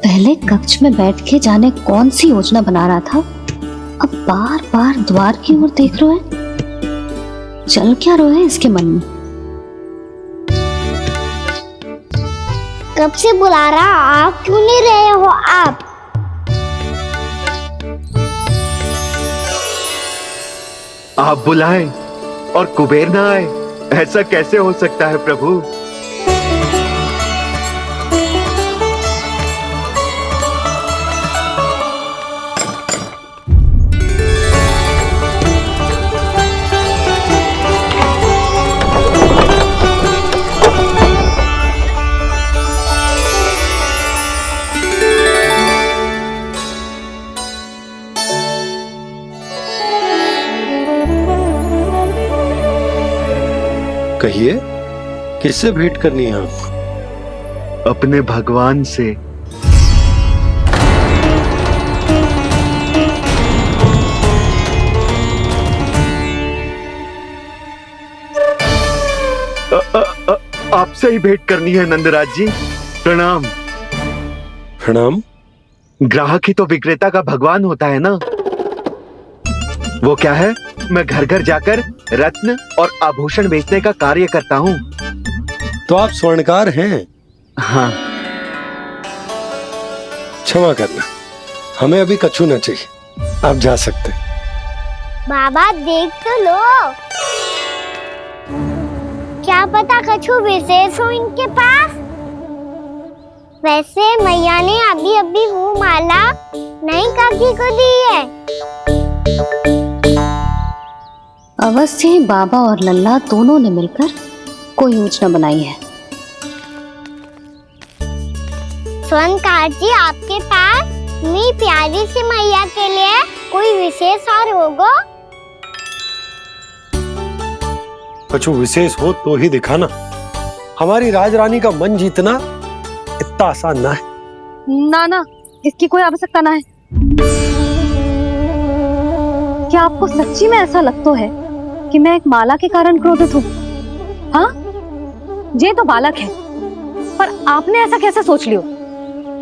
पहले कक्ष में बैठ के जाने कौन सी योजना बना रहा था, अब बार बार द्वार की ओर देख रहे हैं। चल क्या रहे हैं इसके मन में? कब से बुला रहा, आप क्यों नहीं रहे हो? आप बुलाएं और कुबेर ना आए, ऐसा कैसे हो सकता है प्रभु? कहिए, किससे भेंट करनी है आपको? अपने भगवान से। आपसे ही भेंट करनी है नंदराज जी। प्रणाम। प्रणाम। ग्राहक ही तो विक्रेता का भगवान होता है ना। वो क्या है, मैं घर घर जाकर रत्न और आभूषण बेचने का कार्य करता हूँ। तो आप स्वर्णकार हैं? हाँ। क्षमा करना, हमें अभी कछु न चाहिए, आप जा सकते। बाबा देख तो लो, क्या पता कछु विशेष हो इनके पास। वैसे मैया ने अभी अभी वो माला नई काकी को दी है। अवश्य ही बाबा और लल्ला दोनों ने मिलकर कोई योजना बनाई है। स्वर्णकार जी, आपके पास मेरी प्यारी सी मैया के लिए कोई विशेष हार होगा? कछु विशेष हो तो ही दिखाना। हमारी राजरानी का मन जीतना इतना आसान ना है। ना ना, इसकी कोई आवश्यकता ना है। क्या आपको सच्ची में ऐसा लगता है कि मैं एक माला के कारण क्रोधित हूँ? हाँ, ये तो बालक है, पर आपने ऐसा कैसे सोच लियो?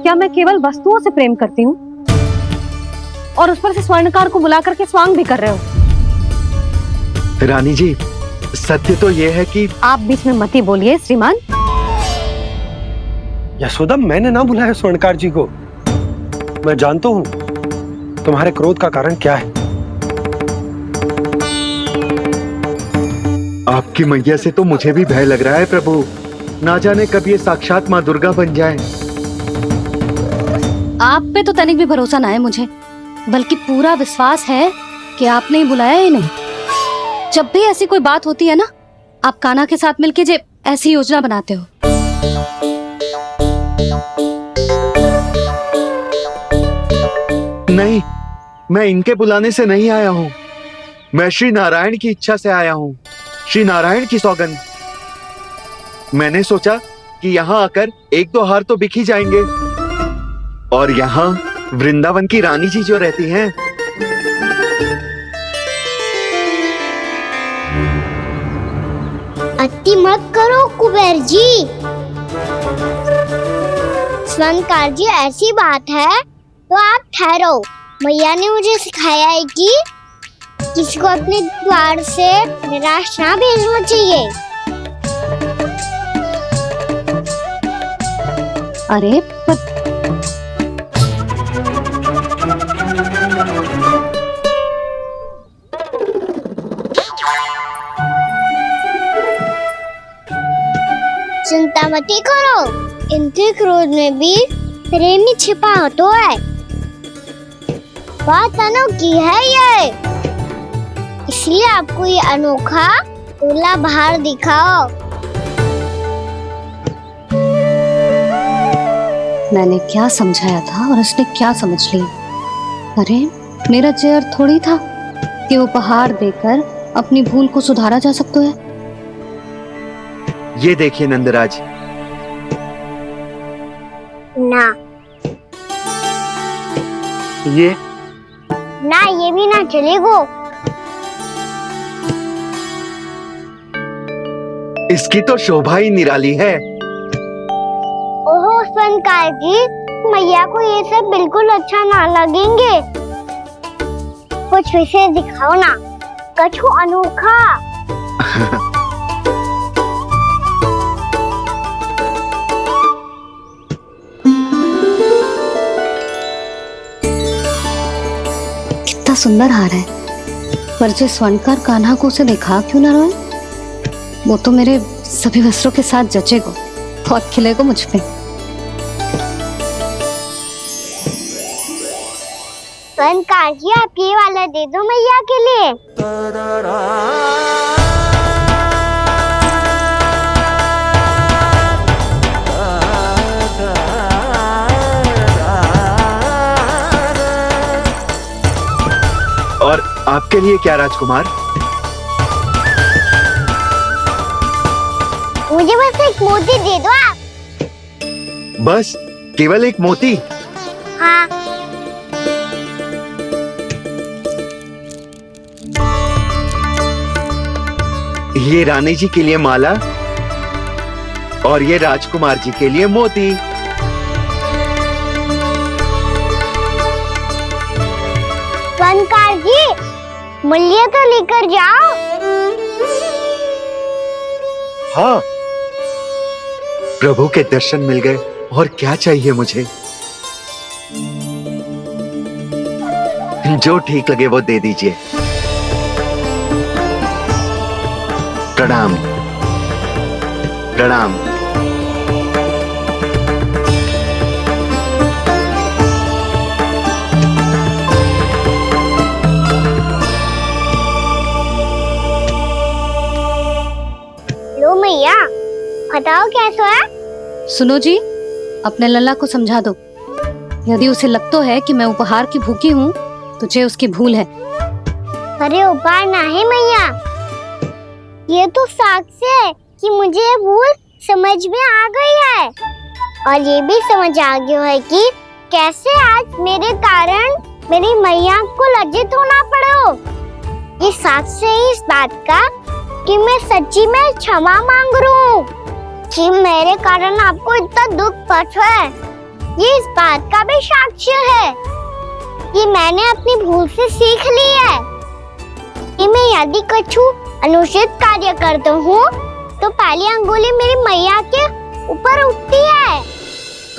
क्या मैं केवल वस्तुओं से प्रेम करती हूँ और उस पर से स्वर्णकार को बुला करके स्वांग भी कर रहे हो? रानी जी, सत्य तो यह है कि आप बीच में मत ही बोलिए श्रीमान। यशोदा, मैंने ना बुलाया स्वर्णकार जी को। मैं जानता हूं तुम्हारे क्रोध का कारण क्या है। आपकी मैया से तो मुझे भी भय लग रहा है प्रभु। ना जाने कब ये साक्षात माँ दुर्गा बन जाए। आप पे तो तनिक भी भरोसा ना है मुझे, बल्कि पूरा विश्वास है कि आपने ही बुलाया ही नहीं। जब भी ऐसी कोई बात होती है ना, आप कान्हा के साथ मिलके जे ऐसी योजना बनाते हो। नहीं, मैं इनके बुलाने से नहीं आया हूँ। मैं श्री नारायण की इच्छा से आया हूँ, श्री नारायण की सौगंध। मैंने सोचा कि यहाँ आकर एक दो हार तो बिक ही जाएंगे। और यहाँ वृंदावन की रानी जी जो रहती हैं, अति मत करो कुबेर जी। स्वर्णकार जी, ऐसी बात है तो आप ठहरो। मैया ने मुझे सिखाया है कि किसी को अपने द्वार से निराश ना भेजना चाहिए। अरे पर चिंता मत करो, इनके क्रोध में भी प्रेम ही छिपा होता है। बात अनोखी है ये, इसलिए आपको ये अनोखा दूल्हा बाहर दिखाओ। मैंने क्या समझाया था और उसने क्या समझ लिया। अरे मेरा चेयर थोड़ी था कि उपहार देकर अपनी भूल को सुधारा जा सकता है। ये देखिए नंदराज। ना ये ना, ये भी ना चलेगो। इसकी तो शोभा ही निराली है। ओहो स्वर्णकार जी, मैया को ये सब बिल्कुल अच्छा ना लगेंगे। कुछ विशेष दिखाओ ना, कछु अनोखा। कितना सुंदर हार है, पर जो स्वर्णकार कान्हा को उसे देखा क्यों ना रोए। वो तो मेरे सभी वस्त्रों के साथ जचेगा, बहुत खिलेगा मुझ पे। स्वर्णकार जी, आप ये वाला दे दो मैया के लिए। और आपके लिए क्या राजकुमार? मुझे बस एक मोती दे दो आप। बस केवल एक मोती? हाँ। ये रानी जी के लिए माला और ये राजकुमार जी के लिए मोती। स्वर्णकार जी, मूल्य तो लेकर जाओ। हाँ, प्रभु के दर्शन मिल गए, और क्या चाहिए मुझे। जो ठीक लगे वो दे दीजिए। प्रणाम प्रणाम। लो मैया, बताओ कैसा है। सुनो जी, अपने लल्ला को समझा दो। यदि उसे लगता है कि मैं उपहार की भूखी हूँ तो ये उसकी भूल है। अरे उपहार ना है मैया, ये तो साक्ष्य है कि मुझे ये भूल समझ में आ गई है। और ये भी समझ आ गया है कि कैसे आज मेरे कारण मेरी मैया को लज्जित होना पड़ो। ये साक्ष्य है इस बात का कि मैं सच्ची में क्षमा मांग रहा हूँ कि मेरे कारण आपको इतना दुख पहुंचा है। ये इस बात का भी साक्ष्य है कि मैंने अपनी भूल से सीख ली है कि मैं यदि कछु अनुचित कार्य करता हूँ तो पहली अंगुली मेरी मैया के ऊपर उठती है।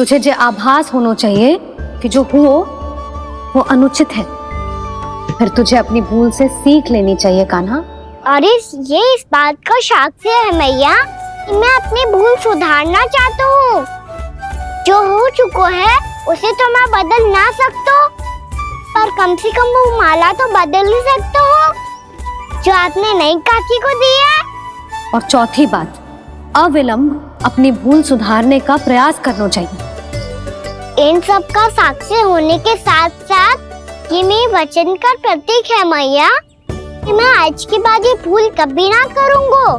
तुझे जो आभास होना चाहिए कि जो हुओ वो अनुचित है, फिर तुझे अपनी भूल से सीख लेनी चाहिए कान्हा। और ये इस बात का साक्ष्य है मैया कि मैं अपनी भूल सुधारना चाहता हूँ। जो हो चुका है उसे तो मैं बदल ना सकता, पर कम से कम वो माला तो बदल ही सकता हूँ जो आपने नई काकी को दी है। और चौथी बात, अविलंब अपनी भूल सुधारने का प्रयास करना चाहिए। इन सब का साक्षी होने के साथ साथ ये मेरे वचन का प्रतीक है मैया कि मैं आज के बाद ये भूल कभी ना करूँगा।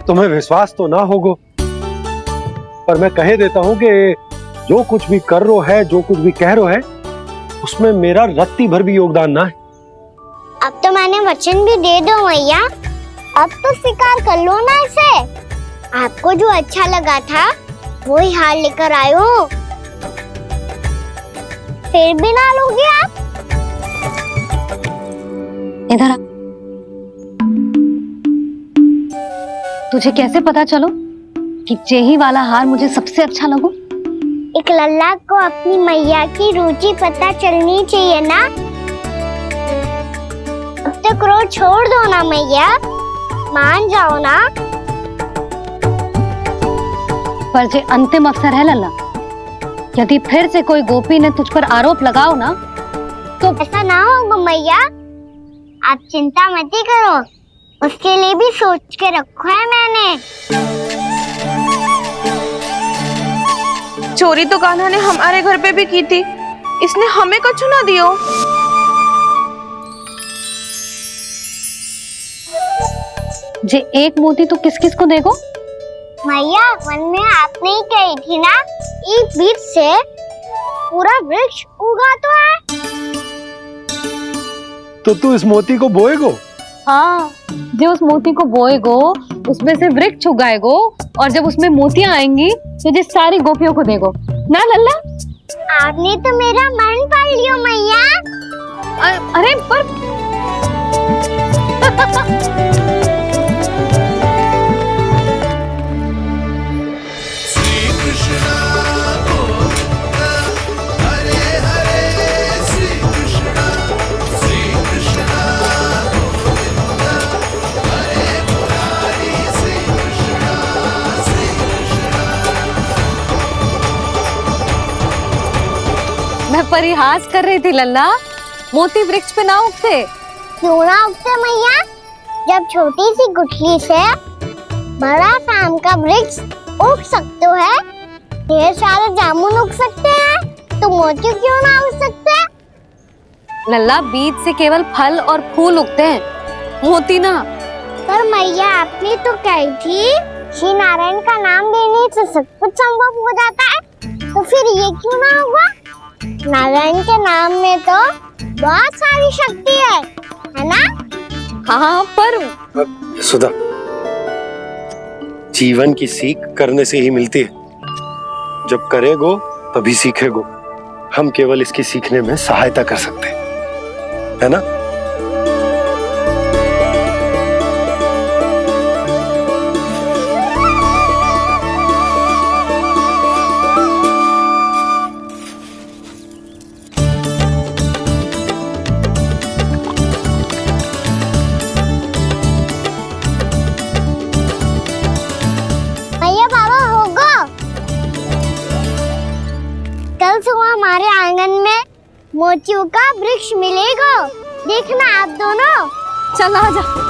तुम्हें विश्वास तो ना होगो, पर मैं कह देता हूँ कि जो कुछ भी कर रो है, जो कुछ भी कह रो है, उसमें मेरा रत्ती भर भी योगदान ना है। अब तो मैंने वचन भी दे दो मैया, अब तो स्वीकार कर लो ना इसे। आपको जो अच्छा लगा था वो ही हार लेकर आयो, फिर भी ना लोगे आप? इधर आ। तुझे कैसे पता चलो कि जेही वाला हार मुझे सबसे अच्छा लगो? एक लल्ला को अपनी मैया की रुचि पता चलनी चाहिए ना। अब तक क्रोध छोड़ दो ना मैया, मान जाओ ना। पर जे अंतिम अवसर है लल्ला, यदि फिर से कोई गोपी ने तुझ पर आरोप लगाओ ना तो ऐसा ना होगा मैया, आप चिंता मत ही करो, उसके लिए भी सोच के रखा है मैंने। चोरी तो कान्हा ने हमारे घर पे भी की थी, इसने हमें कछु ना दियो। जे एक मोती तो किस किस को देगो? मैया मन में आपने ही कही थी ना, एक बीज से पूरा वृक्ष उगा तो है। तो तू इस मोती को बोएगो? हाँ, जो उस मोती को बोएगो उसमें से वृक्ष उगाएगो, और जब उसमें मोतियां आएंगी तो जिस सारी गोपियों को देगो ना लल्ला। आपने तो मेरा मन पढ़ लियो मैया। अरे पर मैं परिहास कर रही थी लल्ला, मोती वृक्ष पे ना उगते। क्यों ना उगते मैया? जब छोटी सी गुठली से बड़ा आम का वृक्ष उग सकते है, ढेर सारे जामुन उग सकते हैं, तो मोती क्यों ना उग सकते? लल्ला, बीज से केवल फल और फूल उगते हैं, मोती ना। पर मैया आपने तो कही थी श्री नारायण का नाम लेने से सब कुछ संभव हो जाता है, तो फिर ये क्यों ना होगा? नारायण के नाम में तो बहुत सारी शक्ति है ना? हाँ, पर सुधा, जीवन की सीख करने से ही मिलती है। जब करेगो तभी सीखेगो। हम केवल इसकी सीखने में सहायता कर सकते हैं, है ना? कल सुबह हमारे आंगन में मोतियों का वृक्ष मिलेगा, देखना आप दोनों। चल आ जा।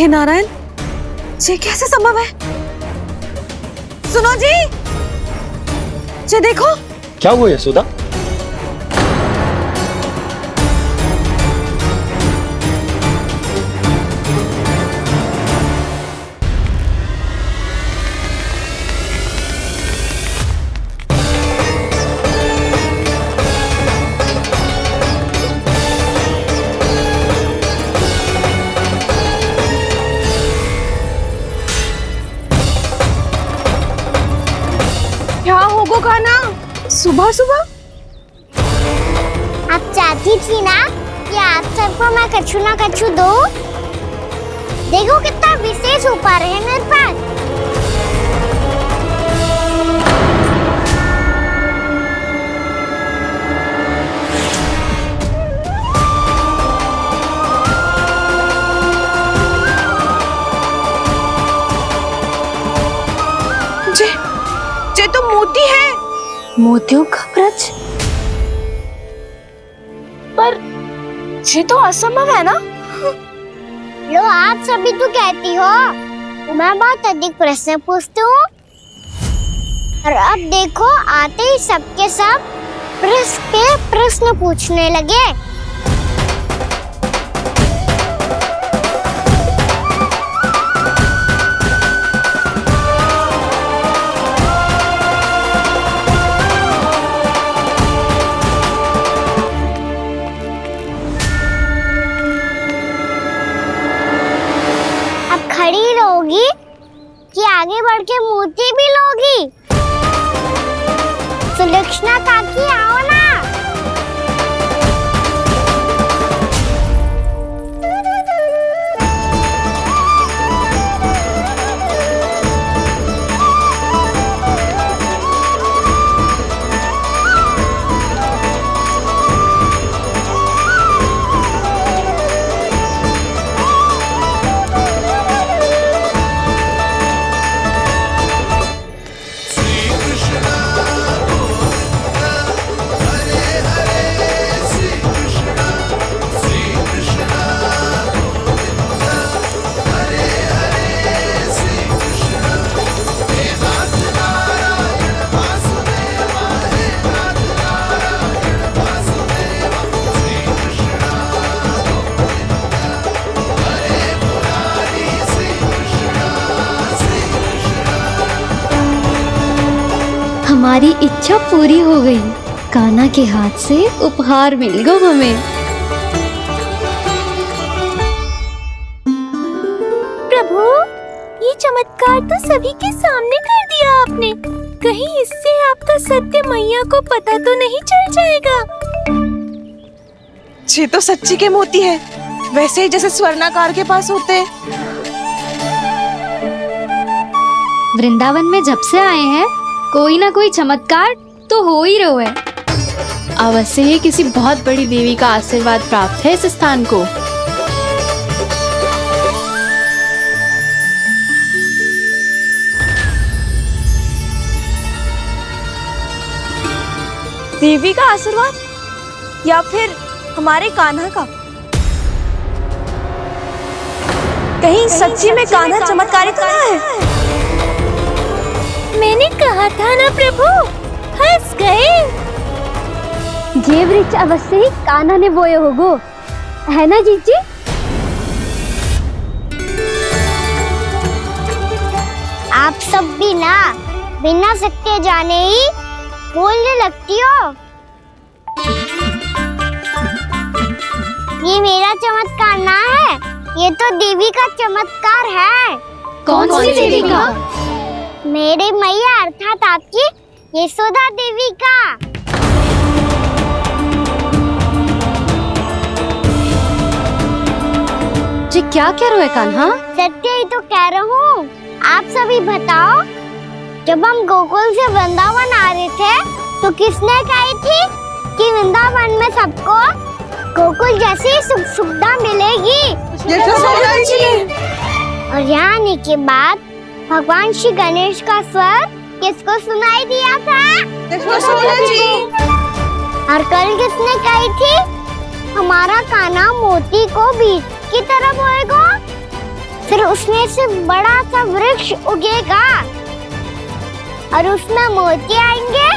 हे नारायण, ये कैसे संभव है? सुनो जी, ये देखो। क्या हुआ यशोदा? क्या होगा खाना सुबह सुबह? आप चाहती थी ना कि आप सबको मैं कछु ना कछु दो। देखो कितना विशेष उपहार है मेरे पास। ये तो मोती है। मोतियों का ब्रज? पर ये तो असंभव है ना? लो, आप सभी तो कहती हो मैं बहुत अधिक प्रश्न पूछती हूँ, और अब देखो आते ही सबके सब प्रश्न पे प्रश्न पूछने लगे। खड़ी रहोगी कि आगे बढ़ के मोती भी लोगी? सुलक्षणा काकी आओ ना। हमारी इच्छा पूरी हो गई। कान्हा के हाथ से उपहार मिल गया हमें। प्रभु, ये चमत्कार तो सभी के सामने कर दिया आपने। कहीं इससे आपका सत्य मैया को पता तो नहीं चल जाएगा? ये तो सच्ची के मोती है, वैसे ही जैसे स्वर्णाकार के पास होते हैं। वृंदावन में जब से आए हैं कोई ना कोई चमत्कार तो हो ही रहा है। अवश्य ही किसी बहुत बड़ी देवी का आशीर्वाद प्राप्त है इस स्थान को। देवी का आशीर्वाद या फिर हमारे कान्हा का? कहीं सच्ची में कान्हा चमत्कारी तो ना है? मैंने कहा था ना प्रभु, हंस गए। ये वृक्ष अवश्य ही कान्हा ने बोए होगो, है ना जीजी? आप सब भी ना बिना सत्य जाने ही बोलने लगती हो। ये मेरा चमत्कार ना है, ये तो देवी का चमत्कार है। कौन सी देवी का? मेरे मैया अर्थात आपकी यशोदा देवी का। जी क्या कह रहे हो कान्हा? सत्य ही तो कह रहा हूँ। आप सभी बताओ, जब हम गोकुल से वृंदावन आ रहे थे तो किसने कही थी कि वृंदावन में सबको गोकुल जैसी सुख सुविधा मिलेगी? और यहाँ आने के बाद भगवान श्री गणेश का स्वर किसको सुनाई दिया था? और कल किसने कही थी हमारा कान्हा मोती को बीज की तरफ होएगा? फिर उसमें से बड़ा सा वृक्ष उगेगा और उसमें मोती आएंगे।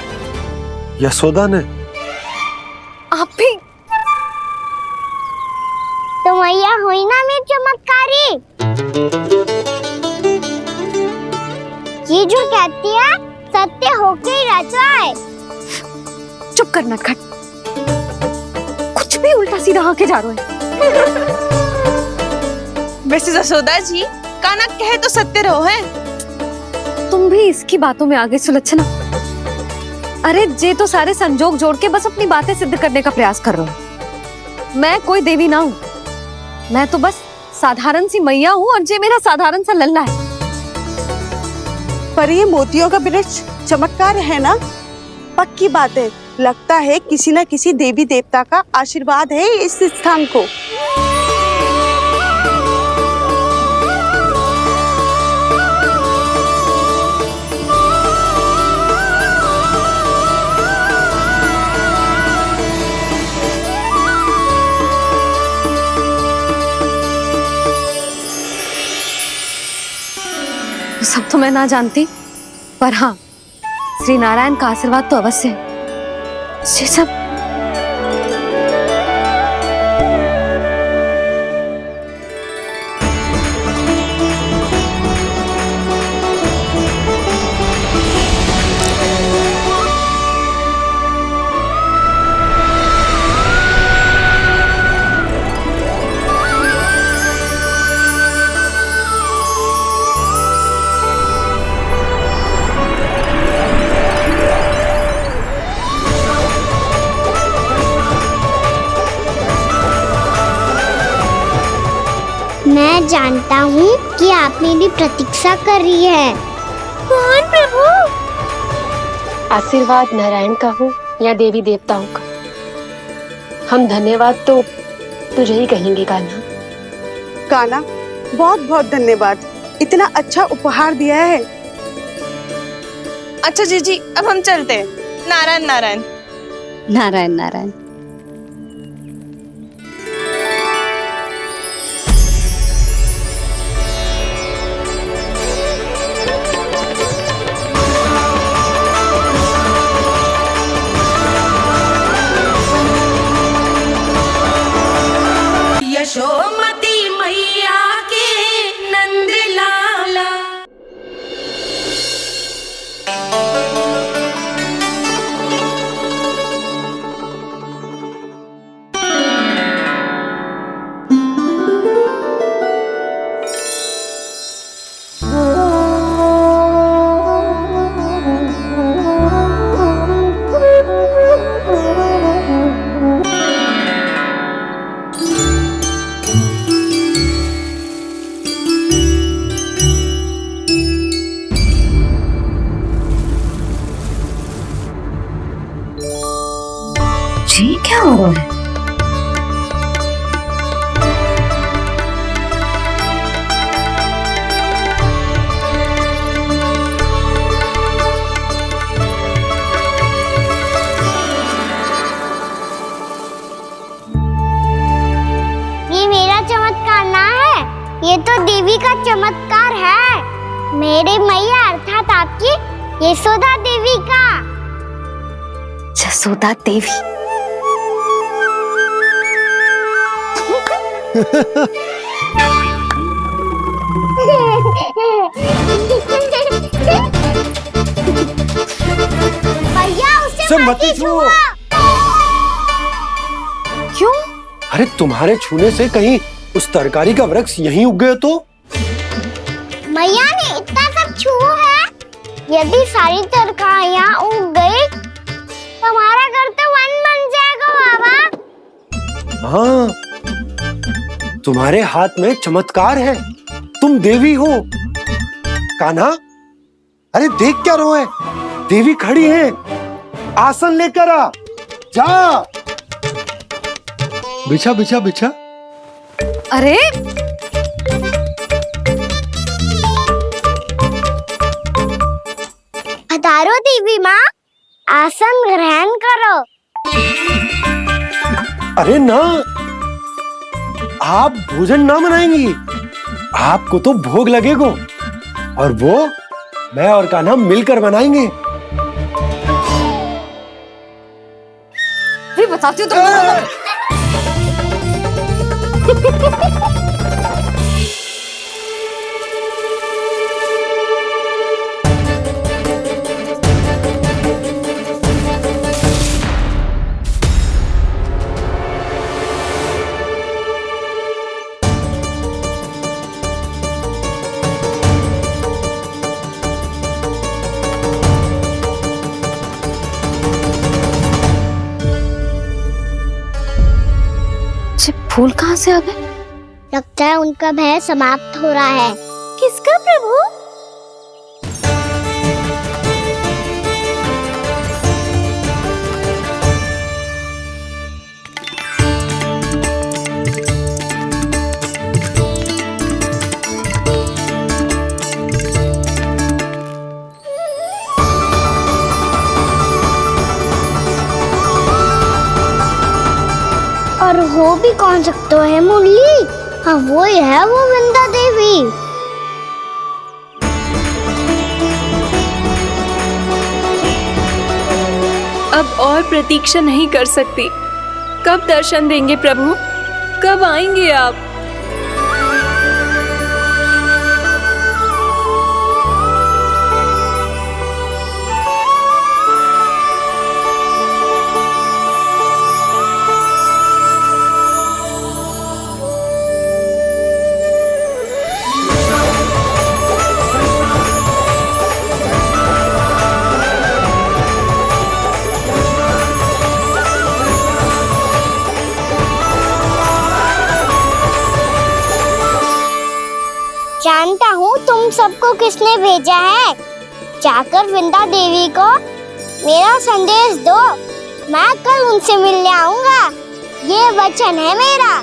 यशोदा ने? आप भी? तो मैया हुई ना मेरी चमत्कारी। ये जो कहती है सत्य होके ही रहता है। चुप कर नटखट, कुछ भी उल्टा सीधा आके जा रहे हैं। वैसे जसोदा जी, काना कहे तो सत्य रहो है। तुम भी इसकी बातों में आगे सुलझना। अरे जे तो सारे संजोग जोड़ के बस अपनी बातें सिद्ध करने का प्रयास कर रहे हो। मैं कोई देवी ना हूं, मैं तो बस साधारण सी मैया हूं और जे मेरा साधारण सा लल्ला है। पर ये मोतियों का वृक्ष चमत्कार है ना? पक्की बात है, लगता है किसी न किसी देवी देवता का आशीर्वाद है इस स्थान को। सब तो मैं ना जानती, पर हाँ, श्री नारायण का आशीर्वाद तो अवश्य है। ये सब मैं जानता हूँ कि आप मेरी प्रतीक्षा कर रही है। कौन प्रभु? आशीर्वाद नारायण का हो या देवी देवताओं का, हम धन्यवाद तो तुझे ही कहेंगे कान्हा। कान्हा, बहुत बहुत धन्यवाद, इतना अच्छा उपहार दिया है। अच्छा जीजी, अब हम चलते हैं। नारायण नारायण। नारायण नारायण। यशोमती मैया के नंद लाला। जी क्या हो रहा है? ये मेरा चमत्कार ना है, ये तो देवी का चमत्कार है। मेरे मैया अर्थात आपकी यशोदा देवी का। जसोदा देवी? भैया उसे मत छुओ। क्यों? अरे तुम्हारे छूने से कहीं उस तरकारी का वृक्ष यहीं उग गए तो? मैया ने इतना सब छुआ है, यदि सारी तरकारियां उग गई तो हमारा घर तो वन बन जाएगा बाबा। हाँ, तुम्हारे हाथ में चमत्कार है, तुम देवी हो। कान्हा, अरे देख क्या रोए, देवी खड़ी है, आसन लेकर आ, जा। बिछा बिछा बिछा। अरे पधारो देवी माँ, आसन ग्रहण करो। अरे ना, आप भोजन ना बनाएंगी, आपको तो भोग लगेगा और वो मैं और कान्हा मिलकर बनाएंगे। भी बताती हूँ तुम। फूल कहाँ से आ गए? लगता है उनका भय समाप्त हो रहा है। किसका प्रभु? और हो भी कौन सकता है मुरली? हाँ वो ही है, वो वृंदा देवी। अब और प्रतीक्षा नहीं कर सकती। कब दर्शन देंगे प्रभु? कब आएंगे आप? जानता हूँ तुम सबको किसने भेजा है। जाकर वृंदा देवी को मेरा संदेश दो। मैं कल उनसे मिलने आऊंगा, ये वचन है मेरा।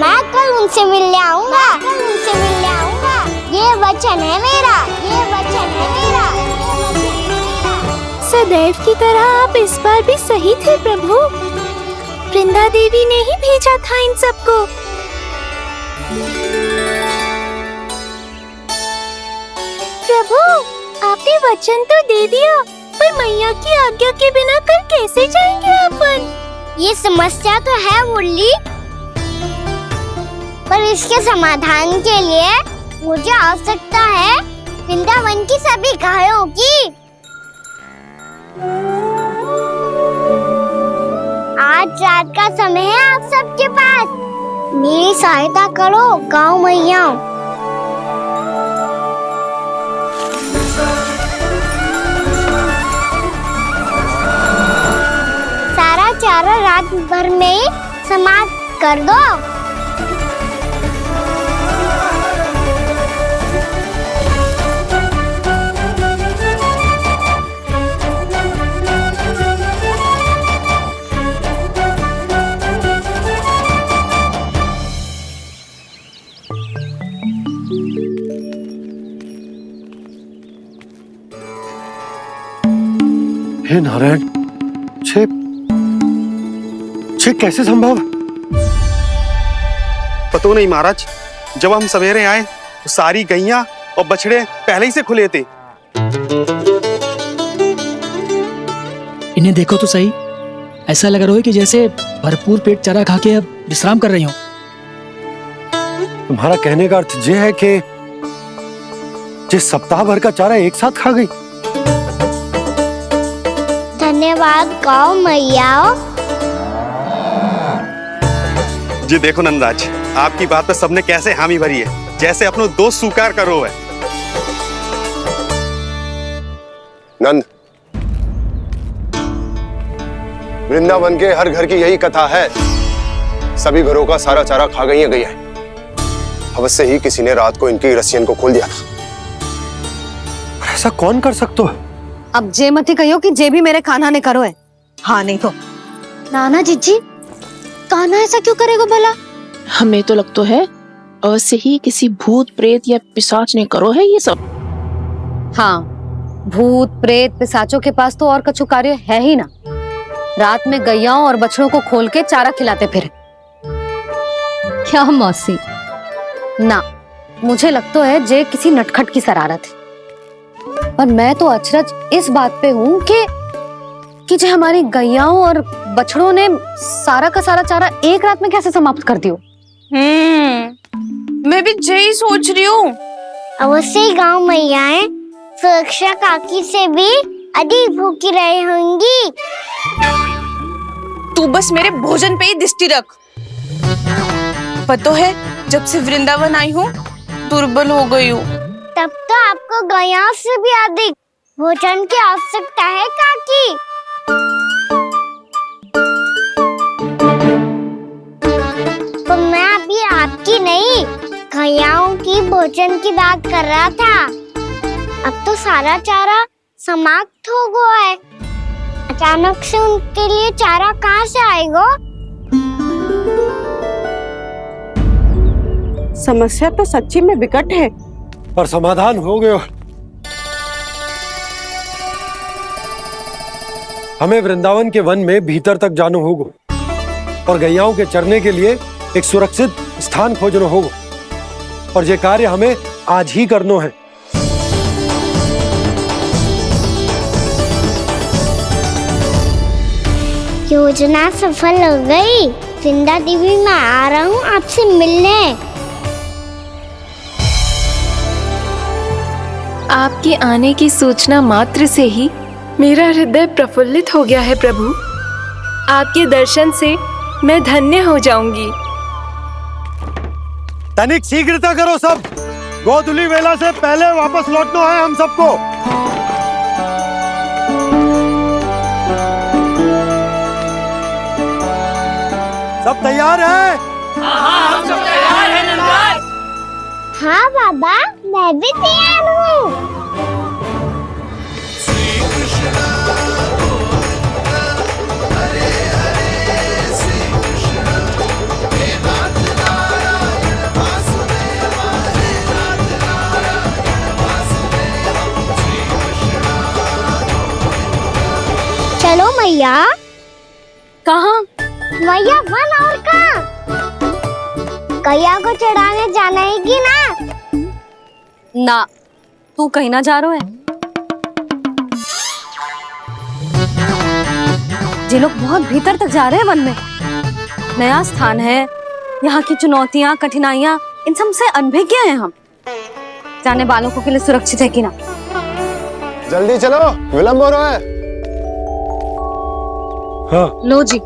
मैं कल उनसे मिलने आऊंगा, ये वचन है मेरा, ये वचन है मेरा। सदैव की तरह आप इस बार भी सही थे प्रभु। वृंदा देवी ने ही भेजा था इन सबको। प्रभु, आपने वचन तो दे दिया, पर मैया की आज्ञा के बिना कल कैसे जाएंगे अपन? ये समस्या तो है मुरली, पर इसके समाधान के लिए मुझे आवश्यकता है वृंदावन की सभी गायों की। आज रात का समय है आप सबके पास। मेरी सहायता करो गाँव मैया। सारा चारा रात भर में ही समाप्त कर दो। हे नारायण, छे कैसे संभव? पता नहीं महाराज, जब हम सवेरे आए तो सारी गैया और बछड़े पहले ही से खुले थे। इन्हें देखो तो सही, ऐसा लग रहा है कि जैसे भरपूर पेट चारा खा के अब विश्राम कर रही हो। तुम्हारा कहने का अर्थ ये है कि जिस सप्ताह भर का चारा एक साथ खा गई। धन्यवाद गाँव मैया। जी देखो नंदराज, आपकी बात पर सबने कैसे हामी भरी है, जैसे अपनो दोस्त स्वीकार करो है। नंद, वृंदावन के हर घर की यही कथा है। सभी घरों का सारा चारा खा गई है। अवश्य ही किसी ने रात को इनकी रस्सियन को खोल दिया था। ऐसा कौन कर सकता है? अब जे मत ही कहियो कि जे भी मेरे कान्हा ने करो है। हाँ नहीं तो नाना जीजी, कान्हा ऐसा क्यों करेगा भला? हमें तो लगता है अवश्य ही किसी भूत प्रेत या पिशाच ने करो है ये सब। हाँ, भूत प्रेत पिशाचों के पास तो और कछु कार्य है ही ना। रात में गैयाओं और बछड़ों को खोल के चारा खिलाते फिरे। क्या मौसी? ना, मुझे लगता है जे किसी नटखट की शरारत है। पर मैं तो अचरज इस बात पे हूँ कि जो हमारी गैयाओं और बछड़ों ने सारा का सारा चारा एक रात में कैसे समाप्त कर दियो। मैं भी यही सोच रही हूँ। अवश्य गांव मैयाएं सुरक्षा काकी से भी अधिक भूखी रही होंगी। तू बस मेरे भोजन पे ही दृष्टि रख। पता है, जब से वृंदावन आई हूँ दुर्बल हो गई हूँ। तब तो आपको गैया से भी अधिक भोजन की आवश्यकता है काकी। तो मैं अभी आपकी नहीं, गैयाओं की भोजन की बात कर रहा था। अब तो सारा चारा समाप्त हो गया है। अचानक से उनके लिए चारा कहाँ से आएगा? समस्या तो सच्ची में विकट है, पर समाधान हो गया। हमें वृंदावन के वन में भीतर तक जाना होगा और गैयाओं के चरने के लिए एक सुरक्षित स्थान खोजना होगा, और ये कार्य हमें आज ही करना है। योजना सफल हो गई। वृंदा देवी, मैं आ रहा हूँ आपसे मिलने। आपके आने की सूचना मात्र से ही मेरा हृदय प्रफुल्लित हो गया है प्रभु। आपके दर्शन से मैं धन्य हो जाऊंगी। तनिक शीघ्रता करो सब, गोधुली वेला से पहले वापस लौटना है हम सबको। सब तैयार है? हाँ, हम सब तैयार हैं नंदराज। हाँ बाबा, मैं भी तैयार हूँ। चलो मैया। कहाँ? मैया वन और कहाँ? गैया को चढ़ाने जाना है कि ना? ना, तू कहीं ना जा रहा है। ये लोग बहुत भीतर तक जा रहे हैं वन में। नया स्थान है, यहाँ की चुनौतियाँ कठिनाइयाँ इन सब से अनभिज्ञ हैं हम। जाने वालों के लिए सुरक्षित है कि ना? जल्दी चलो, विलंब हो रहा है। हाँ। लो जी।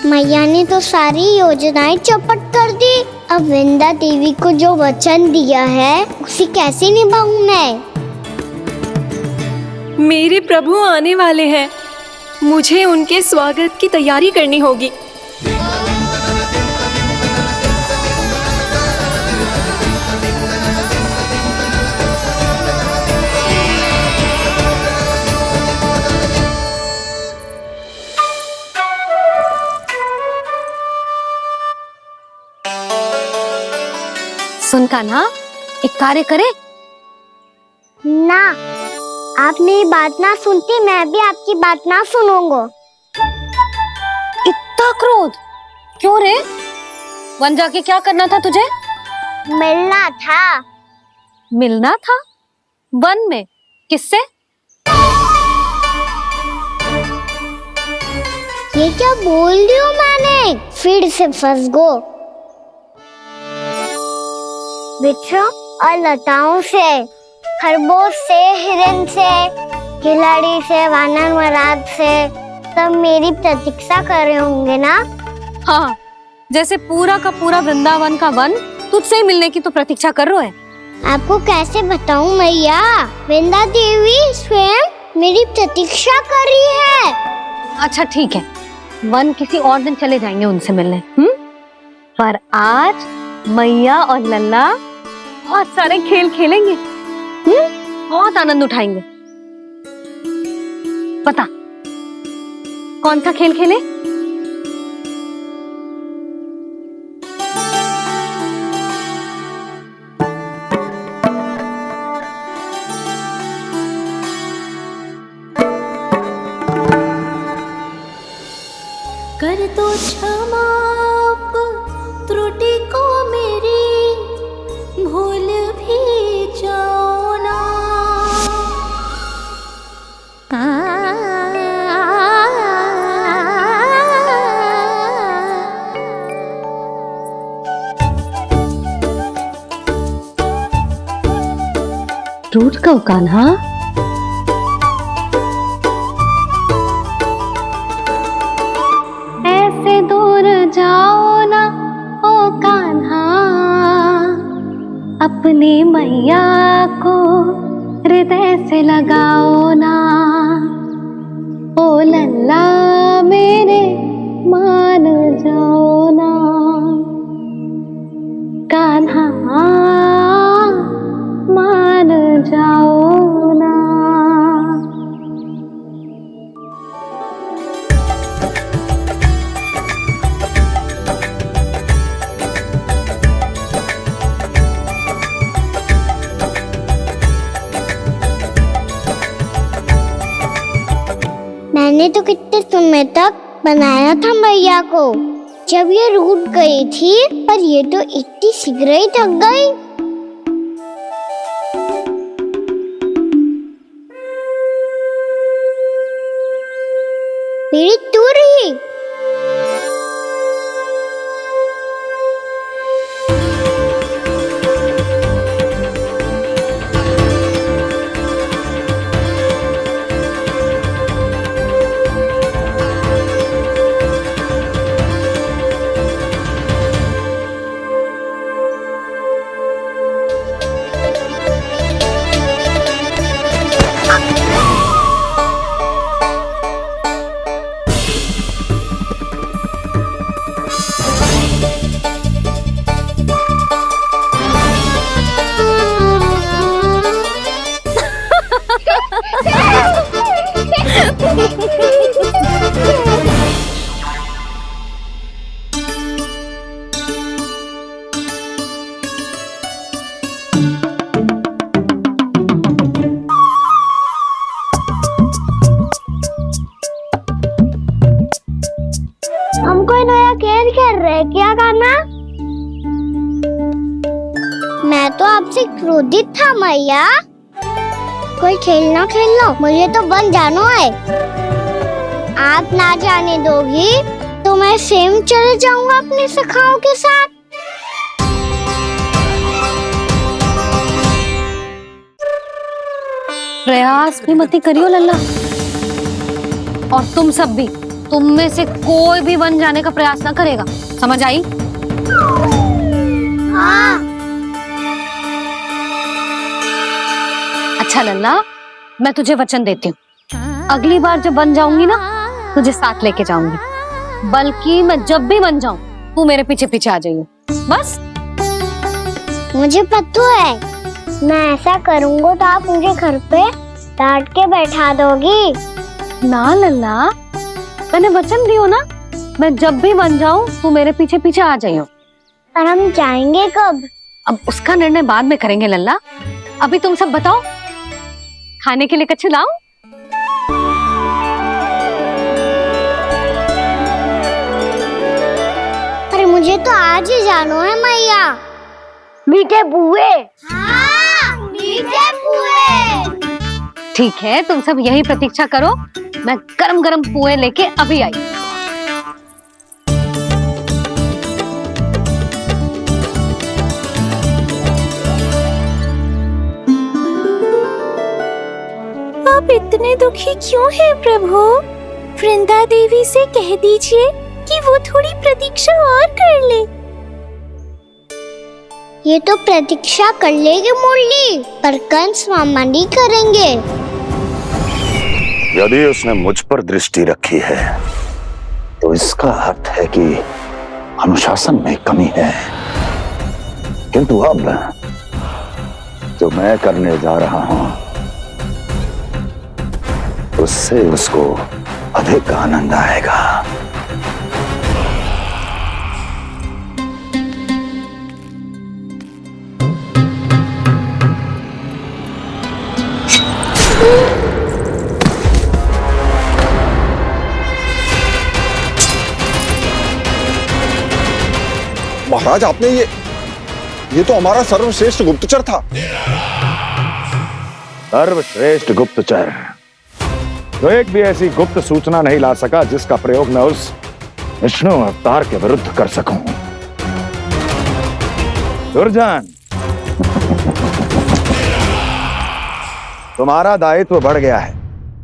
मैया ने तो सारी योजनाएं चौपट कर दी। अब वृंदा देवी को जो वचन दिया है उसे कैसे निभाऊं मैं? मेरे प्रभु आने वाले हैं, मुझे उनके स्वागत की तैयारी करनी होगी। सुन कान्हा, एक कार्य करे ना, आप मेरी बात ना सुनती, मैं भी आपकी बात ना सुनूंगा। इतना क्रोध क्यों रे? वन जाके क्या करना था तुझे? मिलना था। मिलना था? वन में? किससे? ये क्या बोल रही हूँ मैंने? फिर से फंस गो। वृक्षों और लताओं से, खरगोश से, हिरन से, खिलाड़ी से, वानर महाराज से, सब मेरी प्रतीक्षा कर रहे होंगे ना? हाँ, जैसे पूरा का पूरा वृंदावन का वन तुझसे ही मिलने की तो प्रतीक्षा कर रहे हैं। आपको कैसे बताऊं मैया? वृंदा देवी स्वयं मेरी प्रतीक्षा कर रही है। अच्छा ठीक है, वन किसी और दिन चले जाएंगे उनसे मिलने। पर आज मैया और लल्ला बहुत सारे खेल खेलेंगे। बहुत आनंद उठाएंगे। बता, कौन सा खेल खेले? कर दो क्षमा त्रुटि को मेरी, भूल भी जाओ ना। रूठ कब कान्हा? ऐसे दूर जाओ ना ओ कान्हा, अपनी मैया को हृदय से लगाओ ना। ओ लल्ला मेरे मान जाओ ना, कान्हा मान जाओ ना। मैंने तो कितने समय तक बनाया था मैया को, जब ये रूठ गई थी, पर ये तो इतनी शीघ्र ही थक गई। मेरी तू रही। हम कोई नया खेल खेल रहे क्या कान्हा? मैं तो आपसे क्रोधित था मैया। कोई खेलना खेलना, मुझे तो बन जाना है। आप ना जाने दोगी तो मैं स्वयं चले जाऊंगा अपने सखाओं के साथ। प्रयास भी मत करियो लल्ला, और तुम सब भी, तुम में से कोई भी वन जाने का प्रयास ना करेगा, समझ आई? हाँ। अच्छा लल्ला, मैं तुझे वचन देती हूँ, अगली बार जब बन जाऊंगी ना, तुझे साथ लेके जाऊंगी। बल्कि मैं जब भी बन जाऊं, तू मेरे पीछे पीछे आ जाइए, बस। मुझे पता है, मैं ऐसा करूंगा तो आप मुझे घर पे डांट के बैठा दोगी। ना लल्ला, मैंने वचन दियो ना, मैं जब भी बन जाऊं, तू मेरे पीछे पीछे आ जाइयो। पर हम जाएंगे कब? अब उसका निर्णय बाद में करेंगे लल्ला। अभी तुम सब बताओ, खाने के लिए कच्छु लाऊं? अरे मुझे तो आज ही जाना है मैया। मीठे पुए। हाँ, मीठे पुए। ठीक है, तुम सब यही प्रतीक्षा करो, मैं गरम गरम पुए लेके अभी आई। आप इतने दुखी क्यों हैं प्रभु? वृंदा देवी से कह दीजिए कि वो थोड़ी प्रतीक्षा और कर ले। ये तो प्रतीक्षा कर लेगी मुरली, पर कंस मामा नहीं करेंगे। यदि उसने मुझ पर दृष्टि रखी है तो इसका अर्थ है कि अनुशासन में कमी है। किंतु अब जो मैं करने जा रहा हूं, उससे उसको अधिक आनंद आएगा। महाराज, आपने ये तो हमारा सर्वश्रेष्ठ गुप्तचर था। सर्वश्रेष्ठ गुप्तचर तो एक भी ऐसी गुप्त सूचना नहीं ला सका जिसका प्रयोग मैं उस विष्णु अवतार के विरुद्ध कर सकूं। दुर्जन, तुम्हारा दायित्व बढ़ गया है।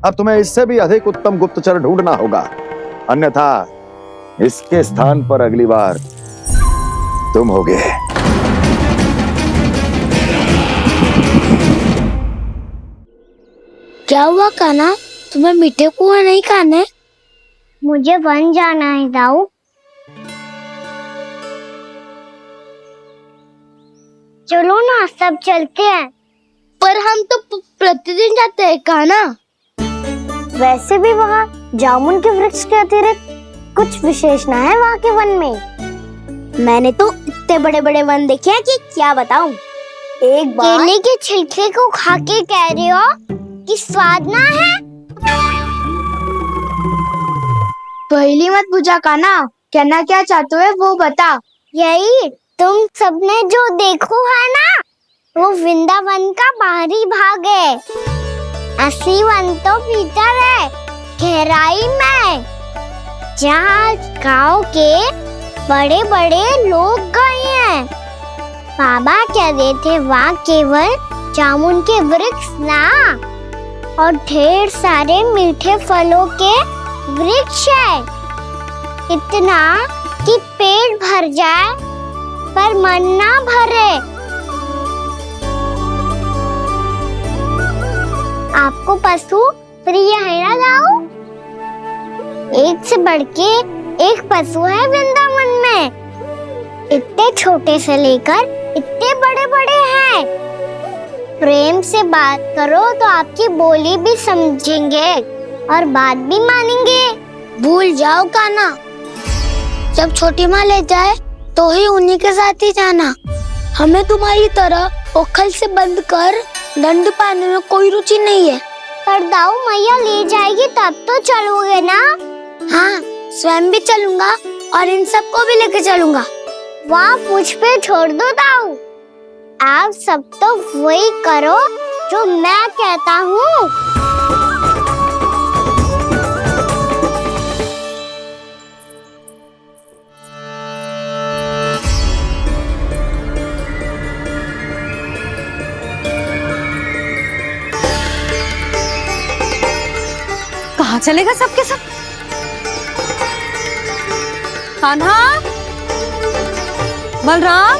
अब तुम्हें इससे भी अधिक उत्तम गुप्तचर ढूंढना होगा, अन्यथा इसके स्थान पर अगली बार तुम होगे। क्या हुआ कान्हा, तुम्हें मीठे कुआं नहीं खाने? मुझे वन जाना है दाऊ। चलो ना, सब चलते हैं। पर हम तो प्रतिदिन जाते हैं कान्हा। वैसे भी वहाँ जामुन के वृक्ष के अतिरिक्त कुछ विशेष ना है वहाँ के वन में। मैंने तो इतने बड़े बड़े वन देखे हैं कि क्या बताऊं। एक बार केले के छिलके को खा के कह रहे हो कि स्वाद ना है? पहली मत पूछा कान्हा, कहना क्या चाहते हो वो बता। यही तुम सबने जो देखो है ना, वो वृंदावन का बाहरी भाग है। असली वन तो भीतर है, गहराई में, जहाँ गाँव के बड़े बड़े लोग गए हैं। बाबा कह रहे थे वहाँ केवल जामुन के वृक्ष ना, और ढेर सारे मीठे फलों के वृक्ष है। इतना कि पेट भर जाए पर मन ना भरे। आपको पशु प्रिय है ना दाऊ? एक से बढ़ के एक पशु है वृंदावन में। इतने छोटे से लेकर इतने बड़े बड़े हैं। प्रेम से बात करो तो आपकी बोली भी समझेंगे और बात भी मानेंगे। भूल जाओ कान्हा, जब छोटी माँ ले जाए तो ही उन्हीं के साथ ही जाना। हमें तुम्हारी तरह ओखल से बंद कर दंड पाने में कोई रुचि नहीं है। पर दाऊ मैया ले जाएगी तब तो चलोगे ना? हाँ, स्वयं भी चलूंगा और इन सबको भी लेके चलूंगा। वहाँ मुझ पे छोड़ दो दाऊ। आप सब तो वही करो जो मैं कहता हूँ। कहाँ चलेगा सबके सब? कान्हा, बलराम,